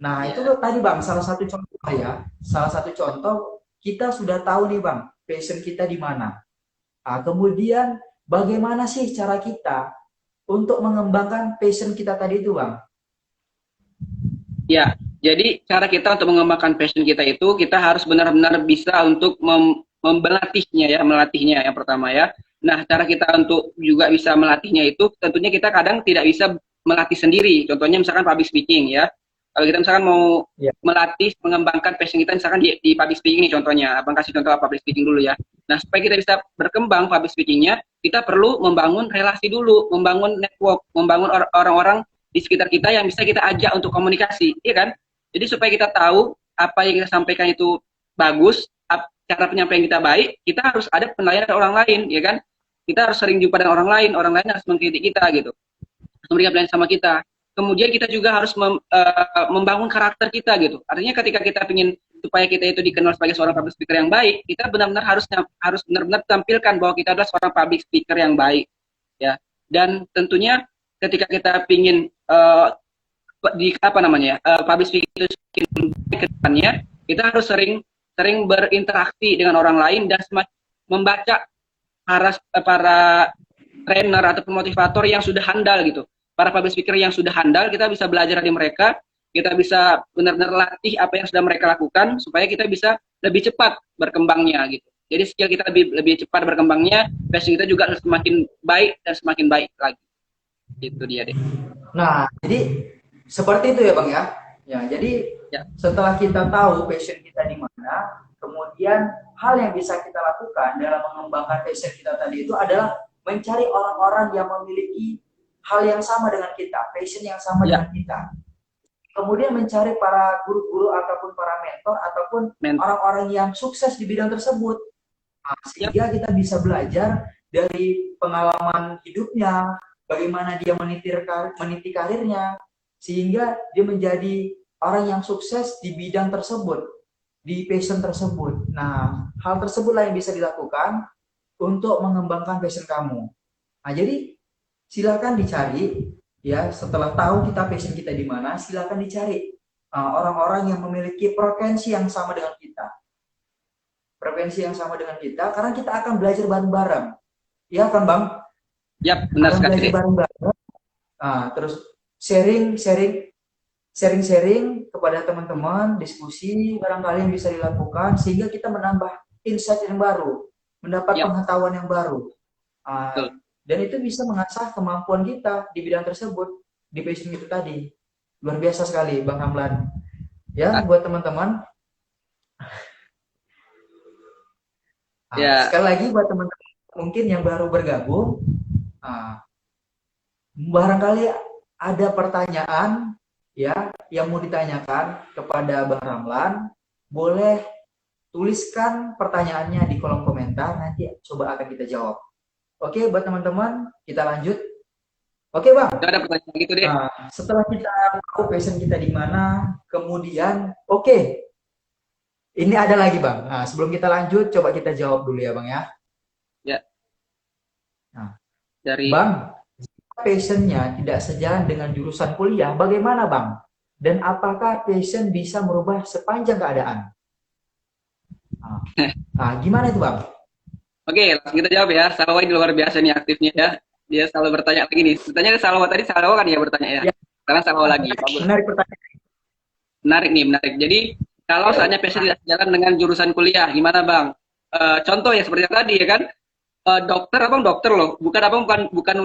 Nah, itu ya. tadi Bang, salah satu contoh ya. Salah satu contoh kita sudah tahu nih Bang, passion kita di mana. Kemudian bagaimana sih cara kita untuk mengembangkan passion kita tadi itu Bang? Ya, jadi cara kita untuk mengembangkan passion kita itu kita harus benar-benar bisa untuk melatihnya yang pertama ya. Nah, cara kita untuk juga bisa melatihnya itu tentunya kita kadang tidak bisa melatih sendiri. Contohnya misalkan public speaking ya. Kalau kita misalkan mau Ya. melatih, mengembangkan passion kita, misalkan di public speaking nih contohnya, Abang kasih contoh public speaking dulu ya. Nah, supaya kita bisa berkembang public speakingnya, kita perlu membangun relasi dulu, membangun network, membangun orang-orang di sekitar kita yang bisa kita ajak untuk komunikasi, iya kan? Jadi supaya kita tahu apa yang kita sampaikan itu bagus, cara penyampaian kita baik, kita harus ada penilaian dari orang lain, ya kan? Kita harus sering jumpa dengan orang lain harus mengkritik kita gitu, harus memberikan penilaian sama kita. Kemudian kita juga harus membangun karakter kita gitu. Artinya ketika kita ingin supaya kita itu dikenal sebagai seorang public speaker yang baik, kita benar-benar harus benar-benar tampilkan bahwa kita adalah seorang public speaker yang baik, ya. Dan tentunya ketika kita ingin di apa namanya public speaking itu ke depannya, kita harus sering berinteraksi dengan orang lain dan membaca para trainer ataupun motivator yang sudah handal gitu, para public speaker yang sudah handal, kita bisa belajar dari mereka, kita bisa benar-benar latih apa yang sudah mereka lakukan supaya kita bisa lebih cepat berkembangnya gitu. Jadi skill kita lebih cepat berkembangnya, passion kita juga semakin baik dan semakin baik lagi. Itu dia deh. Nah, jadi seperti itu ya Bang ya. Ya, jadi setelah kita tahu passion kita di mana, kemudian hal yang bisa kita lakukan dalam mengembangkan passion kita tadi itu adalah mencari orang-orang yang memiliki hal yang sama dengan kita, passion yang sama dengan kita. Kemudian mencari para guru-guru ataupun para mentor ataupun orang-orang yang sukses di bidang tersebut. Nah, sehingga kita bisa belajar dari pengalaman hidupnya, bagaimana dia meniti karirnya, sehingga dia menjadi orang yang sukses di bidang tersebut, di passion tersebut. Nah, hal tersebutlah yang bisa dilakukan untuk mengembangkan passion kamu. Nah, jadi silakan dicari ya, setelah tahu kita passion kita di mana, silakan dicari orang-orang yang memiliki frekuensi yang sama dengan kita. Frekuensi yang sama dengan kita, karena kita akan belajar bareng-bareng. Iya kan, Bang? Ya, benar sekali. Belajar bareng-bareng. Terus sharing kepada teman-teman, diskusi barangkali yang bisa dilakukan sehingga kita menambah insight yang baru, mendapat pengetahuan yang baru. Dan itu bisa mengasah kemampuan kita di bidang tersebut, di passion itu tadi. Luar biasa sekali, Bang Hamlan. Ya, buat teman-teman. Sekali lagi buat teman-teman mungkin yang baru bergabung, barangkali ada pertanyaan ya yang mau ditanyakan kepada Bang Ramlan, boleh tuliskan pertanyaannya di kolom komentar, nanti coba akan kita jawab. Oke, buat teman-teman, kita lanjut. Oke, Bang. Ada pertanyaan gitu deh. Setelah kita tahu passion kita di mana, kemudian ini ada lagi, Bang. Nah, sebelum kita lanjut, coba kita jawab dulu ya, Bang ya. Ya. Nah, dari Bang, passionnya tidak sejalan dengan jurusan kuliah, bagaimana, Bang? Dan apakah passion bisa merubah sepanjang keadaan? Gimana itu, Bang? Oke, langsung kita jawab ya. Salwa ini luar biasa nih aktifnya ya. Dia selalu bertanya lagi nih. Bertanya ke Salwa tadi, Salwa kan ya bertanya ya. Sekarang Salwa lagi. Menarik pertanyaan. Menarik nih, menarik. Jadi kalau saatnya passion tidak sejalan dengan jurusan kuliah, gimana Bang? Contoh ya seperti tadi ya kan. Dokter, abang dokter loh. Bukan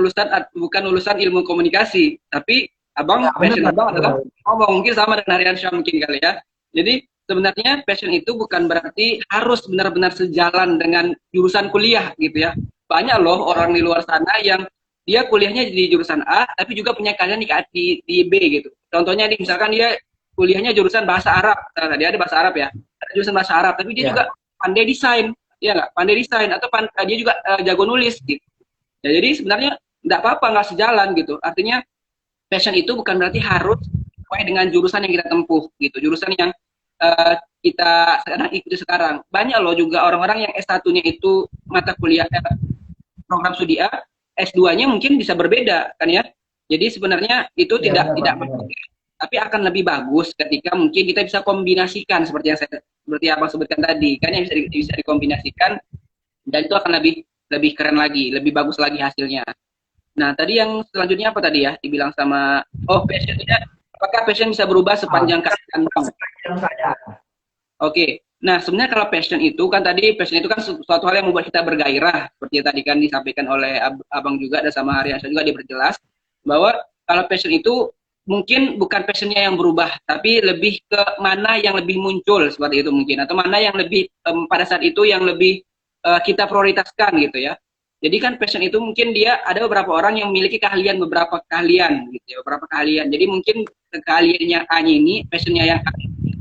lulusan ilmu komunikasi, tapi abang passion abang adalah ngomong. Mungkin sama dengan Ariansyah mungkin kali ya. Jadi sebenarnya passion itu bukan berarti harus benar-benar sejalan dengan jurusan kuliah gitu ya. Banyak loh orang di luar sana yang dia kuliahnya di jurusan A, tapi juga punya kalian di B gitu. Contohnya nih, misalkan dia kuliahnya jurusan bahasa Arab, dia ada bahasa Arab ya, ada jurusan bahasa Arab, tapi dia juga pandai desain, ya nggak? Pandai desain atau dia juga jago nulis gitu. Ya, jadi sebenarnya nggak apa-apa, nggak sejalan gitu. Artinya passion itu bukan berarti harus sesuai dengan jurusan yang kita tempuh gitu, jurusan yang kita sekarang ikuti sekarang. Banyak loh juga orang-orang yang S1-nya itu mata kuliah program studi A, S2-nya mungkin bisa berbeda kan ya. Jadi sebenarnya itu tidak tapi akan lebih bagus ketika mungkin kita bisa kombinasikan seperti yang Abang sebutkan tadi. Kan yang bisa dikombinasikan dan itu akan lebih keren lagi, lebih bagus lagi hasilnya. Nah, tadi yang selanjutnya apa tadi ya? Dibilang sama passion tidak. Apakah passion bisa berubah sepanjang keadaan? Oke. Nah, sebenarnya kalau passion itu kan suatu hal yang membuat kita bergairah. Seperti yang tadi kan disampaikan oleh Abang juga dan sama Ariansyah juga dia berjelas bahwa kalau passion itu mungkin bukan passionnya yang berubah, tapi lebih ke mana yang lebih muncul seperti itu mungkin, atau mana yang lebih pada saat itu yang lebih kita prioritaskan gitu ya. Jadi kan passion itu mungkin dia ada beberapa orang yang memiliki keahlian beberapa keahlian gitu ya, beberapa keahlian. Jadi mungkin keahliannya A ini, passionnya yang A,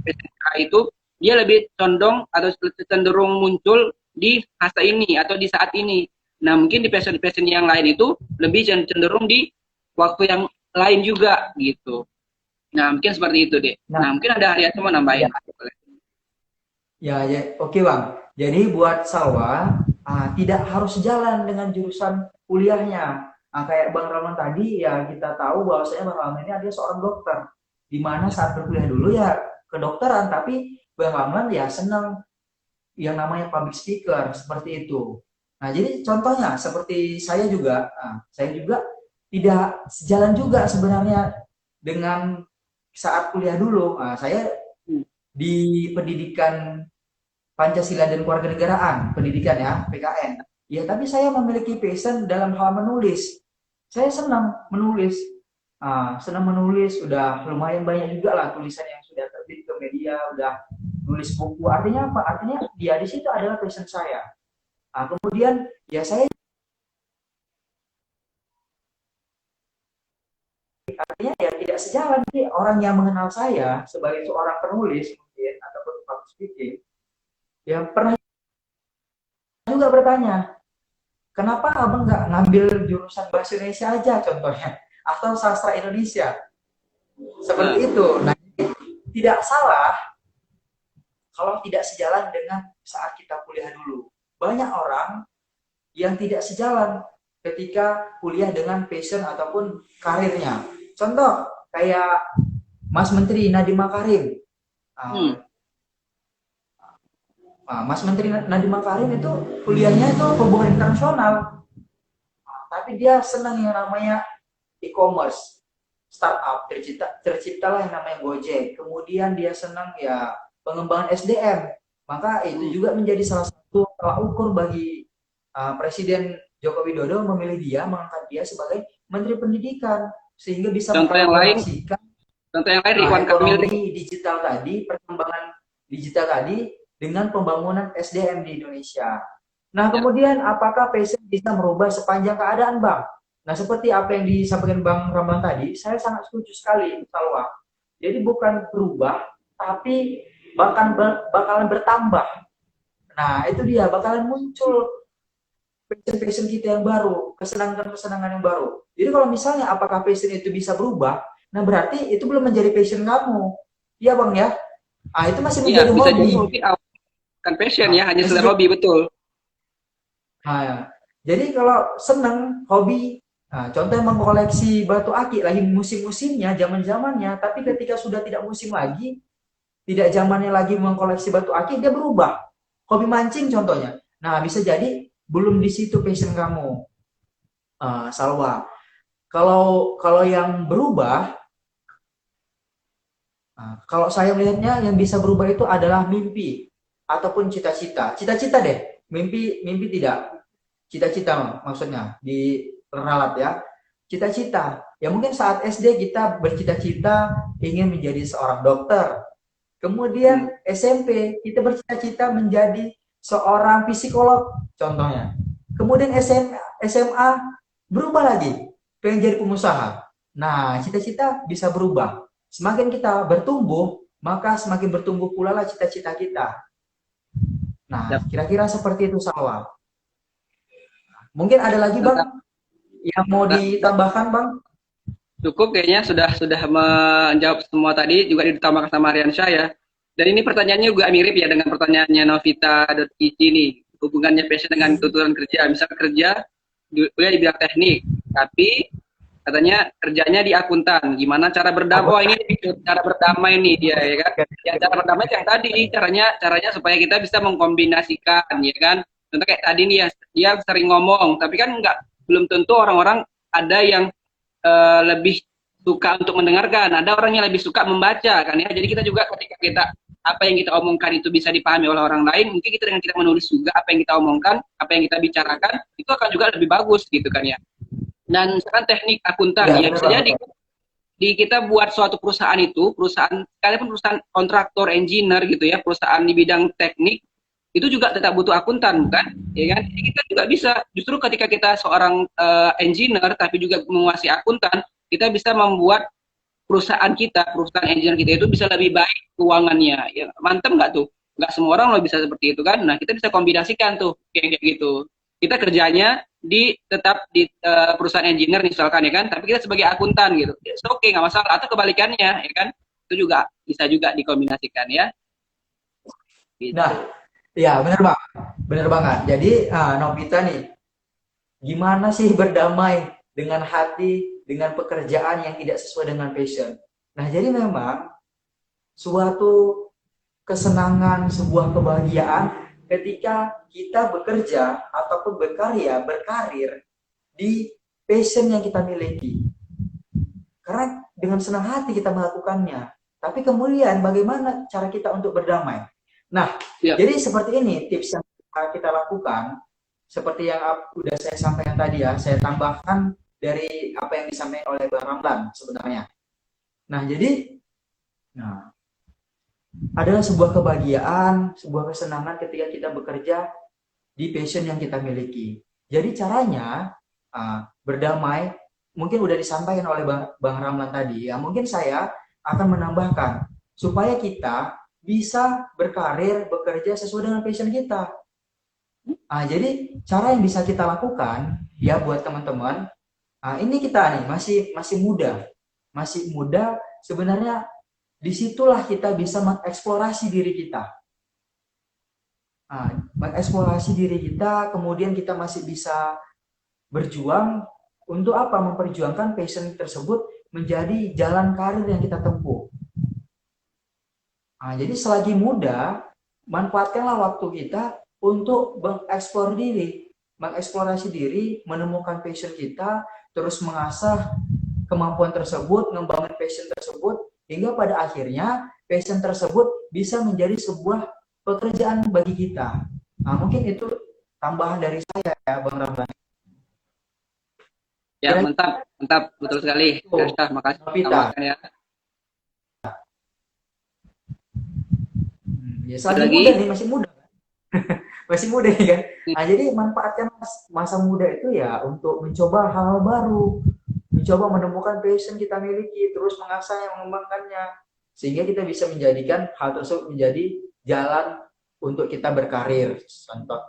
passion A itu dia lebih condong atau cenderung muncul di fase ini atau di saat ini. Nah mungkin di passion yang lain itu lebih cenderung di waktu yang lain juga gitu. Nah mungkin seperti itu deh. Nah, Nah mungkin ada Arya mau ya, nambahin. oke Bang. Jadi buat Salwa, tidak harus sejalan dengan jurusan kuliahnya. Kayak Bang Rahman tadi, ya kita tahu bahwasanya Bang Rahman ini adalah seorang dokter. Di mana saat berkuliah dulu ya kedokteran, tapi Bang Rahman ya senang yang namanya public speaker, seperti itu. Nah, jadi contohnya seperti saya juga tidak sejalan juga sebenarnya dengan saat kuliah dulu. Saya di pendidikan Pancasila dan Kewarganegaraan, pendidikan ya, PKN. Ya, tapi saya memiliki passion dalam hal menulis. Saya senang menulis. Senang menulis, udah lumayan banyak juga lah tulisan yang sudah terbit ke media, udah nulis buku. Artinya apa? Artinya dia di situ adalah passion saya. Kemudian ya saya artinya ya tidak sejalan nih orang yang mengenal saya sebagai seorang penulis mungkin ataupun public speaking, ya pernah juga bertanya, kenapa abang nggak ngambil jurusan bahasa Indonesia aja contohnya, atau sastra Indonesia, seperti Nah, itu. Nah, tidak salah kalau tidak sejalan dengan saat kita kuliah dulu. Banyak orang yang tidak sejalan ketika kuliah dengan passion ataupun karirnya. Contoh kayak Mas Menteri Nadiem Makarim. hmm, Mas Menteri Nadiem Makarim itu kuliahnya itu hubungan internasional, tapi dia senang yang namanya e-commerce, startup, terciptalah yang namanya Gojek. Kemudian dia senang ya pengembangan SDM, maka itu juga menjadi salah satu tolak ukur bagi Presiden Joko Widodo memilih dia, mengangkat dia sebagai Menteri Pendidikan, sehingga bisa contoh yang lain, mengkolaborasikan contoh yang lain Ridwan Kamil. ekonomi digital tadi, perkembangan digital tadi dengan pembangunan SDM di Indonesia. Nah, Ya, kemudian apakah passion bisa merubah sepanjang keadaan, Bang? Nah, seperti apa yang disampaikan Bang Ramlan tadi, saya sangat setuju sekali, Salwa. Jadi bukan berubah, tapi bakalan bertambah. Nah, itu dia, bakalan muncul passion-passion kita yang baru, kesenangan-kesenangan yang baru. Jadi kalau misalnya apakah passion itu bisa berubah, nah berarti itu belum menjadi passion kamu. Iya Bang ya? Itu masih iya menjadi bisa hobi. jadi hobi, bukan passion Nah, ya, hanya masih sekedar hobi betul. ya. Jadi kalau seneng hobi, contohnya mengkoleksi batu akik lagi musim-musimnya, zaman-zamannya, tapi ketika sudah tidak musim lagi, tidak zamannya lagi mengkoleksi batu akik, dia berubah. Hobi mancing contohnya. Nah, bisa jadi belum di situ passion kamu, Salwa. Kalau kalau yang berubah, kalau saya melihatnya yang bisa berubah itu adalah mimpi ataupun cita-cita. Cita-cita deh, mimpi tidak. Cita-cita maksudnya di ralat ya. Cita-cita. Ya mungkin saat SD kita bercita-cita ingin menjadi seorang dokter. Hmm. Kemudian SMP kita bercita-cita menjadi seorang psikolog contohnya. Kemudian SMA berubah lagi, pengen jadi pengusaha. Nah, cita-cita bisa berubah. Semakin kita bertumbuh, maka semakin bertumbuh pula lah cita-cita kita. Nah, Ya. kira-kira seperti itu Salwa. Mungkin ada lagi Bang yang mau Nah, ditambahkan Bang? cukup kayaknya sudah menjawab semua tadi, juga ditambahkan sama Ariansyah ya. Dan ini pertanyaannya juga mirip ya dengan pertanyaannya Novita.Ici nih. Hubungannya passion dengan tuntutan kerja. Misal kerja kuliah di bidang teknik, tapi katanya kerjanya di akuntan. Gimana cara berdamai? Oh, ini cara berdamai nih dia ya kan. Yang cara berdamai yang tadi caranya supaya kita bisa mengkombinasikan ya kan. Contoh kayak tadi nih ya, dia sering ngomong, tapi kan belum tentu orang-orang ada yang lebih suka untuk mendengarkan, ada orang yang lebih suka membaca kan ya. Jadi kita juga ketika kita apa yang kita omongkan itu bisa dipahami oleh orang lain, mungkin kita dengan kita menulis juga apa yang kita omongkan, apa yang kita bicarakan, itu akan juga lebih bagus gitu kan ya. Dan misalkan teknik akuntan, Ya, ya benar bisa Bang. jadi di kita buat suatu perusahaan itu, perusahaan sekalipun perusahaan kontraktor, engineer gitu ya, perusahaan di bidang teknik itu juga tetap butuh akuntan, bukan? Ya kan? Jadi kita juga bisa justru ketika kita seorang engineer tapi juga menguasai akuntan, kita bisa membuat perusahaan engineer kita itu bisa lebih baik keuangannya. Ya, mantep nggak tuh? Nggak semua orang loh bisa seperti itu kan? Nah, kita bisa kombinasikan tuh kayak gitu. Kita kerjanya tetap di perusahaan engineer misalkan ya kan, tapi kita sebagai akuntan gitu. Oke, nggak masalah. Atau kebalikannya ya kan, itu juga bisa juga dikombinasikan ya. Gitu. Nah, ya bener banget. Jadi Novita nih, gimana sih berdamai dengan hati, dengan pekerjaan yang tidak sesuai dengan passion? Nah, jadi memang suatu kesenangan, sebuah kebahagiaan ketika kita bekerja ataupun berkarya, berkarir di passion yang kita miliki. Karena dengan senang hati kita melakukannya. Tapi kemudian bagaimana cara kita untuk berdamai? Nah, jadi seperti ini tips yang kita lakukan. Seperti yang sudah saya sampaikan tadi ya, saya tambahkan dari apa yang disampaikan oleh Bang Ramlan sebenarnya. Nah, jadi adalah sebuah kebahagiaan, sebuah kesenangan ketika kita bekerja di passion yang kita miliki. Jadi caranya berdamai, mungkin udah disampaikan oleh Bang Ramlan tadi, ya mungkin saya akan menambahkan supaya kita bisa berkarir, bekerja sesuai dengan passion kita. Jadi cara yang bisa kita lakukan ya buat teman-teman, ini kita nih masih muda sebenarnya, disitulah kita bisa mengeksplorasi diri kita. Mengeksplorasi diri kita, kemudian kita masih bisa berjuang untuk apa? Memperjuangkan passion tersebut menjadi jalan karir yang kita tempuh. Jadi selagi muda, manfaatkanlah waktu kita untuk mengeksplorasi diri, menemukan passion kita, terus mengasah kemampuan tersebut, mengembangkan passion tersebut, hingga pada akhirnya passion tersebut bisa menjadi sebuah pekerjaan bagi kita. Mungkin itu tambahan dari saya ya, Bang Ramlan. Ya, mantap, betul sekali. Terima kasih. Ya. Ya, selagi muda nih, masih muda. Masih muda nih kan. Jadi manfaatkan masa muda itu ya untuk mencoba hal-hal baru, mencoba menemukan passion kita miliki, terus mengasah yang mengembangkannya, sehingga kita bisa menjadikan hal tersebut menjadi jalan untuk kita berkarir.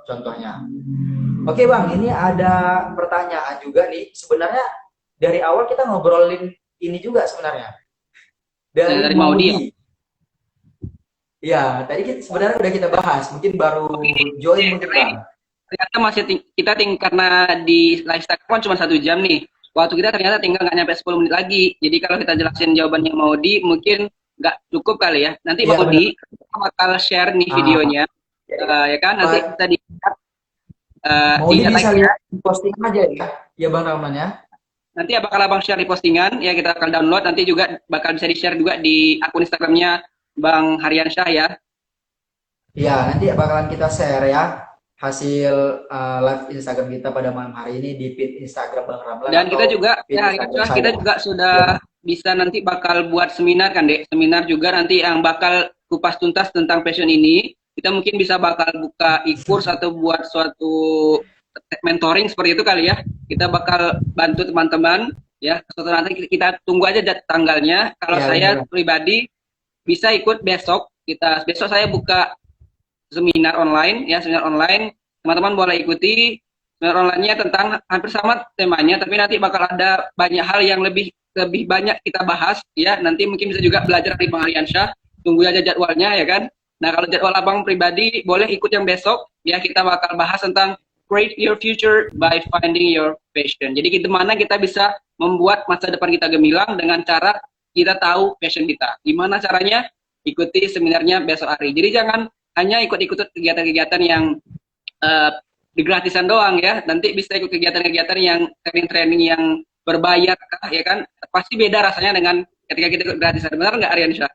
Contohnya. Oke Bang, ini ada pertanyaan juga nih. Sebenarnya dari awal kita ngobrolin ini juga sebenarnya. Dari Maudi. Ya, tadi sebenarnya udah kita bahas. Mungkin baru join mungkin Bang. Ternyata kita karena di live stream kan cuma 1 jam nih. Waktu kita ternyata tinggal nggak nyampe 10 menit lagi. Jadi kalau kita jelasin jawabannya Maudi mungkin nggak cukup kali ya. Nanti Maudi bakal share nih videonya. Ya kan, nanti kita dilihat. Maudi bisa lihat di postingan aja ya Bang Rahman ya. Nanti bakal Abang share di postingan, ya kita akan download. Nanti juga bakal bisa di-share juga di akun Instagramnya Bang Haryansyah ya. Iya, nanti bakalan kita share ya hasil live Instagram kita pada malam hari ini di feed Instagram Bang Ramlan. Dan kita juga kita juga sudah bisa nanti bakal buat seminar kan Dek. Seminar juga nanti yang bakal kupas tuntas tentang passion ini. Kita mungkin bisa bakal buka e-course atau buat suatu mentoring seperti itu kali ya. Kita bakal bantu teman-teman ya. Suatu nanti kita tunggu aja tanggalnya. Kalau saya pribadi bisa ikut besok. Besok saya buka seminar online ya, seminar online. Teman-teman boleh ikuti seminar online-nya tentang hampir sama temanya, tapi nanti bakal ada banyak hal yang lebih banyak kita bahas ya. Nanti mungkin bisa juga belajar dari Bang Haryansyah. Tunggu aja jadwalnya ya kan. Nah, kalau jadwal Abang pribadi boleh ikut yang besok ya, kita bakal bahas tentang create your future by finding your passion. Jadi gimana kita bisa membuat masa depan kita gemilang dengan cara kita tahu passion kita. Gimana caranya? Ikuti seminarnya besok hari. Jadi jangan hanya ikut-ikut kegiatan-kegiatan yang digratisan doang ya. Nanti bisa ikut kegiatan-kegiatan yang training-training yang berbayar ya kan. Pasti beda rasanya dengan ketika kita ikut gratisan. Benar nggak Aryansyah?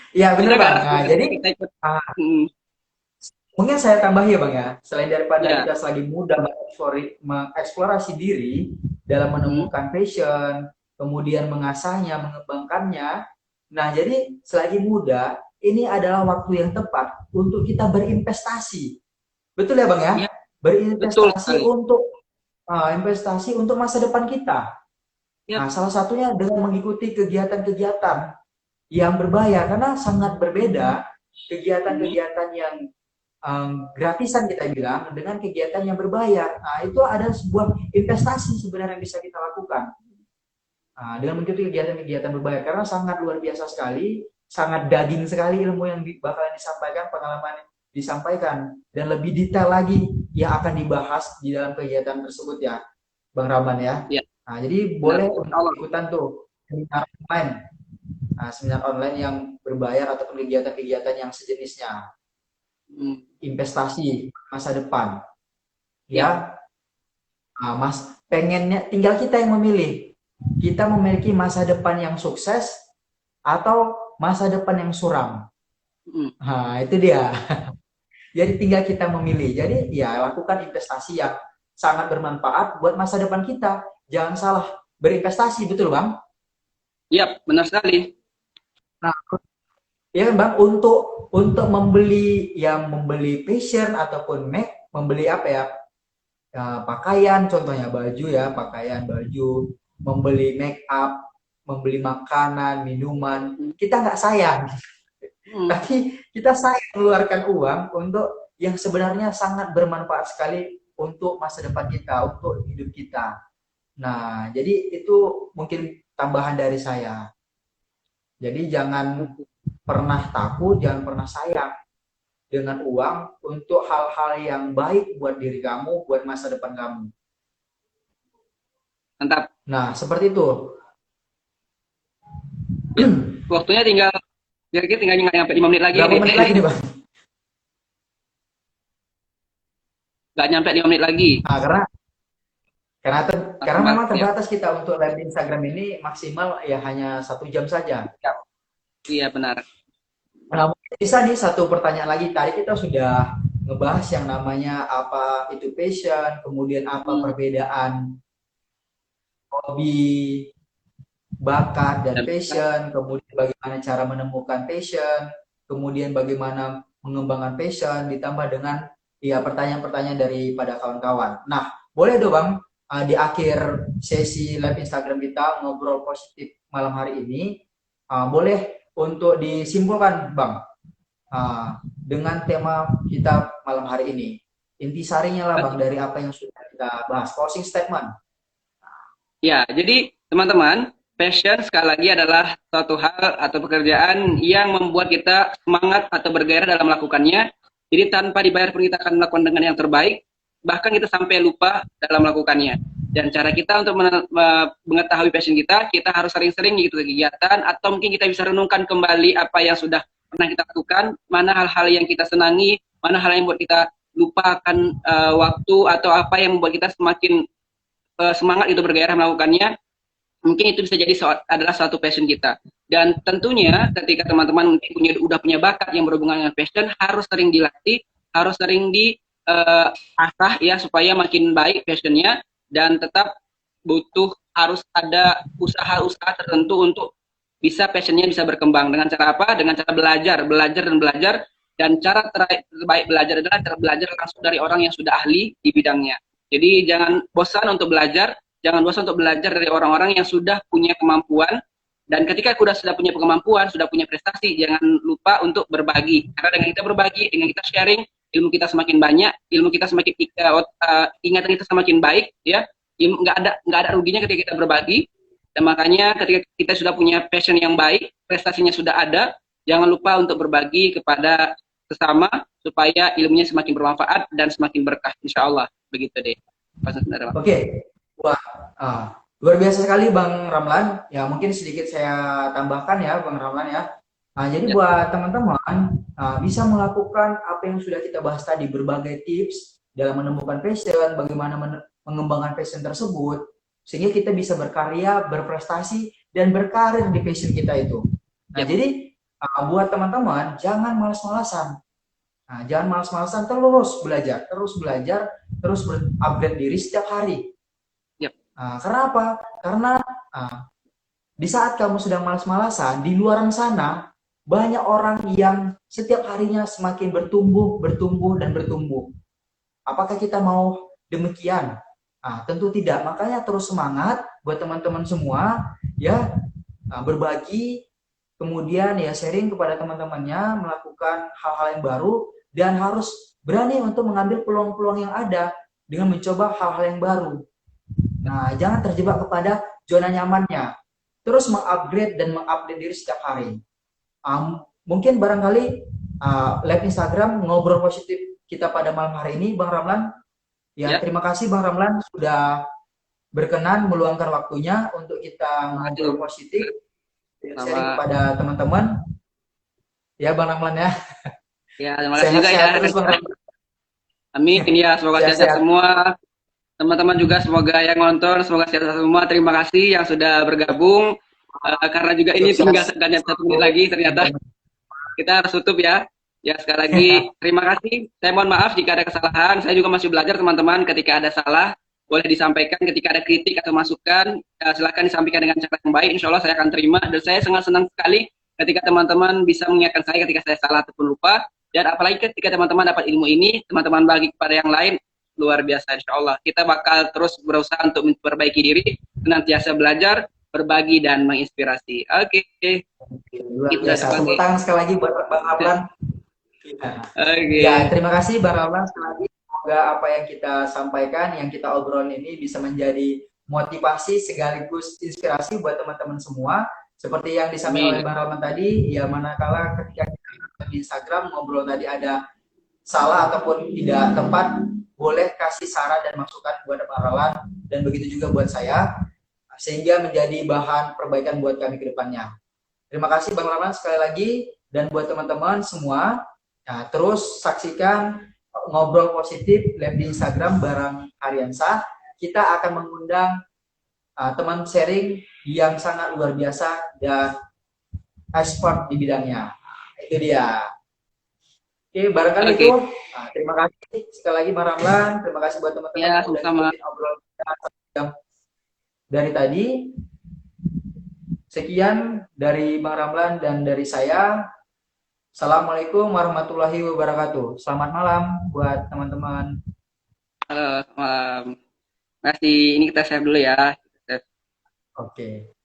Iya benar Bang. Nah, jadi mungkin saya tambah ya Bang ya. Selain daripada kita selagi muda mengeksplorasi diri dalam menemukan passion, kemudian mengasahnya, mengembangkannya. Nah, jadi selagi muda, ini adalah waktu yang tepat untuk kita berinvestasi. Betul ya, Bang ya? Iya, betul Berinvestasi sekali. untuk investasi untuk masa depan kita. Yap. Nah, salah satunya dengan mengikuti kegiatan-kegiatan yang berbayar karena sangat berbeda Hmm. kegiatan-kegiatan yang gratisan kita bilang dengan kegiatan yang berbayar. Nah, itu ada sebuah investasi sebenarnya yang bisa kita lakukan. Nah, dengan mengikuti kegiatan-kegiatan berbayar karena sangat luar biasa sekali, sangat daging sekali ilmu yang bakalan disampaikan, pengalaman yang disampaikan dan lebih detail lagi yang akan dibahas di dalam kegiatan tersebut ya, Bang Rahman ya. Ya, Nah, jadi benar. boleh Insya untuk Allah. ikutan tuh seminar online, seminar online yang berbayar ataupun kegiatan-kegiatan yang sejenisnya, Hmm. investasi masa depan, Ya, ya. Nah, Mas, pengennya tinggal kita yang memilih. Kita memiliki masa depan yang sukses atau masa depan yang suram. hmm. Nah, itu dia. Jadi tinggal kita memilih. Jadi ya lakukan investasi yang sangat bermanfaat buat masa depan kita. Jangan salah berinvestasi, betul Bang? Yap, benar sekali. Nah, ya kan Bang, untuk membeli fashion ataupun membeli apa ya, pakaian, contohnya baju ya, pakaian, baju, membeli make up, membeli makanan, minuman, Hmm. kita nggak sayang, Hmm. tapi kita sayang mengeluarkan uang untuk yang sebenarnya sangat bermanfaat sekali untuk masa depan kita, untuk hidup kita. Nah, jadi itu mungkin tambahan dari saya. Jadi jangan pernah takut, jangan pernah sayang dengan uang untuk hal-hal yang baik buat diri kamu, buat masa depan kamu. Mantap. Nah, seperti itu. Ya, waktunya tinggal kira-kira tinggal nggak nyampe 5 menit lagi Berapa ini. menit lagi nih, Bang? Nggak nyampe 5 menit lagi. Nah, karena Langsung memang balik ya. terbatas kita untuk live Instagram ini maksimal ya hanya 1 jam saja. Ya. Iya, benar. Nah, mungkin bisa nih satu pertanyaan lagi. Tadi kita sudah ngebahas yang namanya apa itu passion, kemudian apa Hmm. perbedaan hobi, bakat, dan Dan passion, kemudian bagaimana cara menemukan passion, kemudian bagaimana mengembangkan passion, ditambah dengan ya pertanyaan-pertanyaan daripada kawan-kawan. Nah, boleh dong Bang, di akhir sesi live Instagram kita ngobrol positif malam hari ini, boleh untuk disimpulkan Bang, dengan tema kita malam hari ini. Intisarinya lah Bang dari apa yang sudah kita bahas, closing statement. ya, jadi teman-teman, passion sekali lagi adalah suatu hal atau pekerjaan yang membuat kita semangat atau bergairah dalam melakukannya. Jadi tanpa dibayar pun kita akan melakukan dengan yang terbaik, bahkan kita sampai lupa dalam melakukannya. Dan cara kita untuk mengetahui passion kita harus sering-sering gitu kegiatan, atau mungkin kita bisa renungkan kembali apa yang sudah pernah kita lakukan, mana hal-hal yang kita senangi, mana hal yang membuat kita lupakan waktu, atau apa yang membuat kita semakin semangat itu bergairah melakukannya. Mungkin itu bisa jadi adalah suatu passion kita. Dan tentunya ketika teman-teman mungkin udah punya bakat yang berhubungan dengan passion, harus sering dilatih, harus sering diasah ya supaya makin baik passionnya, dan tetap harus ada usaha-usaha tertentu untuk bisa passionnya bisa berkembang. Dengan cara apa? Dengan cara belajar. Dan cara terbaik belajar adalah cara belajar langsung dari orang yang sudah ahli di bidangnya. Jadi jangan bosan untuk belajar, jangan bosan untuk belajar dari orang-orang yang sudah punya kemampuan. Dan ketika sudah punya kemampuan, sudah punya prestasi, jangan lupa untuk berbagi. Karena dengan kita berbagi, dengan kita sharing, ilmu kita semakin banyak, ilmu kita semakin ingatan kita semakin baik, ya. Nggak ada ruginya ketika kita berbagi. Dan makanya ketika kita sudah punya passion yang baik, prestasinya sudah ada, jangan lupa untuk berbagi kepada sesama supaya ilmunya semakin bermanfaat dan semakin berkah, insya Allah. Begitu deh. Oke, wah, luar biasa sekali Bang Ramlan. Ya mungkin sedikit saya tambahkan ya Bang Ramlan ya. Jadi Ya. buat teman-teman bisa melakukan apa yang sudah kita bahas tadi, berbagai tips dalam menemukan passion, bagaimana mengembangkan passion tersebut, sehingga kita bisa berkarya, berprestasi, dan berkarir di passion kita itu. Nah, Ya. jadi buat teman-teman jangan malas-malasan. Nah, jangan malas-malasan, terus belajar, terus upgrade diri setiap hari. Ya. Karena apa? Karena Di saat kamu sedang malas-malasan, di luar sana banyak orang yang setiap harinya semakin bertumbuh, bertumbuh, dan bertumbuh. Apakah kita mau demikian? Tentu tidak. Makanya terus semangat buat teman-teman semua, ya, berbagi, kemudian ya sharing kepada teman-temannya, melakukan hal-hal yang baru, dan harus berani untuk mengambil peluang-peluang yang ada dengan mencoba hal-hal yang baru. Nah, jangan terjebak kepada zona nyamannya. Terus mengupgrade dan mengupdate diri setiap hari. Mungkin barangkali live Instagram ngobrol positif kita pada malam hari ini, Bang Ramlan. Ya, Ya, terima kasih Bang Ramlan sudah berkenan meluangkan waktunya untuk kita ngobrol aduh, positif dan sharing sama kepada teman-teman. Ya, Bang Ramlan ya. ya terima kasih juga ya. Sehat-sehat terus Bang Ramlan. Amin ya, semoga sehat-sehat Sehat-sehat. semua. Teman-teman juga semoga yang nonton, semoga sehat-sehat semua. Terima kasih yang sudah bergabung. Karena juga ini tinggal Sukses. sekitar 1 menit lagi ternyata kita harus tutup ya. Ya sekali lagi terima kasih. Saya mohon maaf jika ada kesalahan. Saya juga masih belajar teman-teman. Ketika ada salah boleh disampaikan. Ketika ada kritik atau masukan silahkan disampaikan dengan cara yang baik. Insya Allah saya akan terima. Dan saya sangat senang sekali ketika teman-teman bisa mengingatkan saya ketika saya salah ataupun lupa. Dan apalagi ketika teman-teman dapat ilmu ini, teman-teman bagi kepada yang lain, luar biasa insya Allah. Kita bakal terus berusaha untuk memperbaiki diri, senantiasa belajar, berbagi dan menginspirasi. Oke, Luar itu biasa. Tepuk oke. tangan sekali lagi buat Bang Ramlan. Ya, Oke. terima kasih Bang Ramlan sekali lagi. Semoga apa yang kita sampaikan, yang kita obrolin ini bisa menjadi motivasi sekaligus inspirasi buat teman-teman semua. Seperti yang disampaikan oleh Amin. Bang Ramlan tadi, ya manakala ketika kita di Instagram ngobrol tadi ada salah ataupun tidak tepat, boleh kasih saran dan masukan buat Bang Ramlan dan begitu juga buat saya, sehingga menjadi bahan perbaikan buat kami ke depannya. Terima kasih Bang Ramlan sekali lagi, dan buat teman-teman semua, nah, terus saksikan ngobrol positif live di Instagram bareng Aryansa. Kita akan mengundang teman sharing yang sangat luar biasa dan expert di bidangnya. Itu dia. Oke, barangkali itu. Oke. Terima kasih sekali lagi Bang Ramlan. Terima kasih buat teman-teman Ya, yang udah sama-sama. ngikutin obrolan kita dari tadi. Sekian dari Bang Ramlan dan dari saya. Assalamualaikum warahmatullahi wabarakatuh. Selamat malam buat teman-teman. Halo, malam. Masih ini kita save dulu ya. Oke.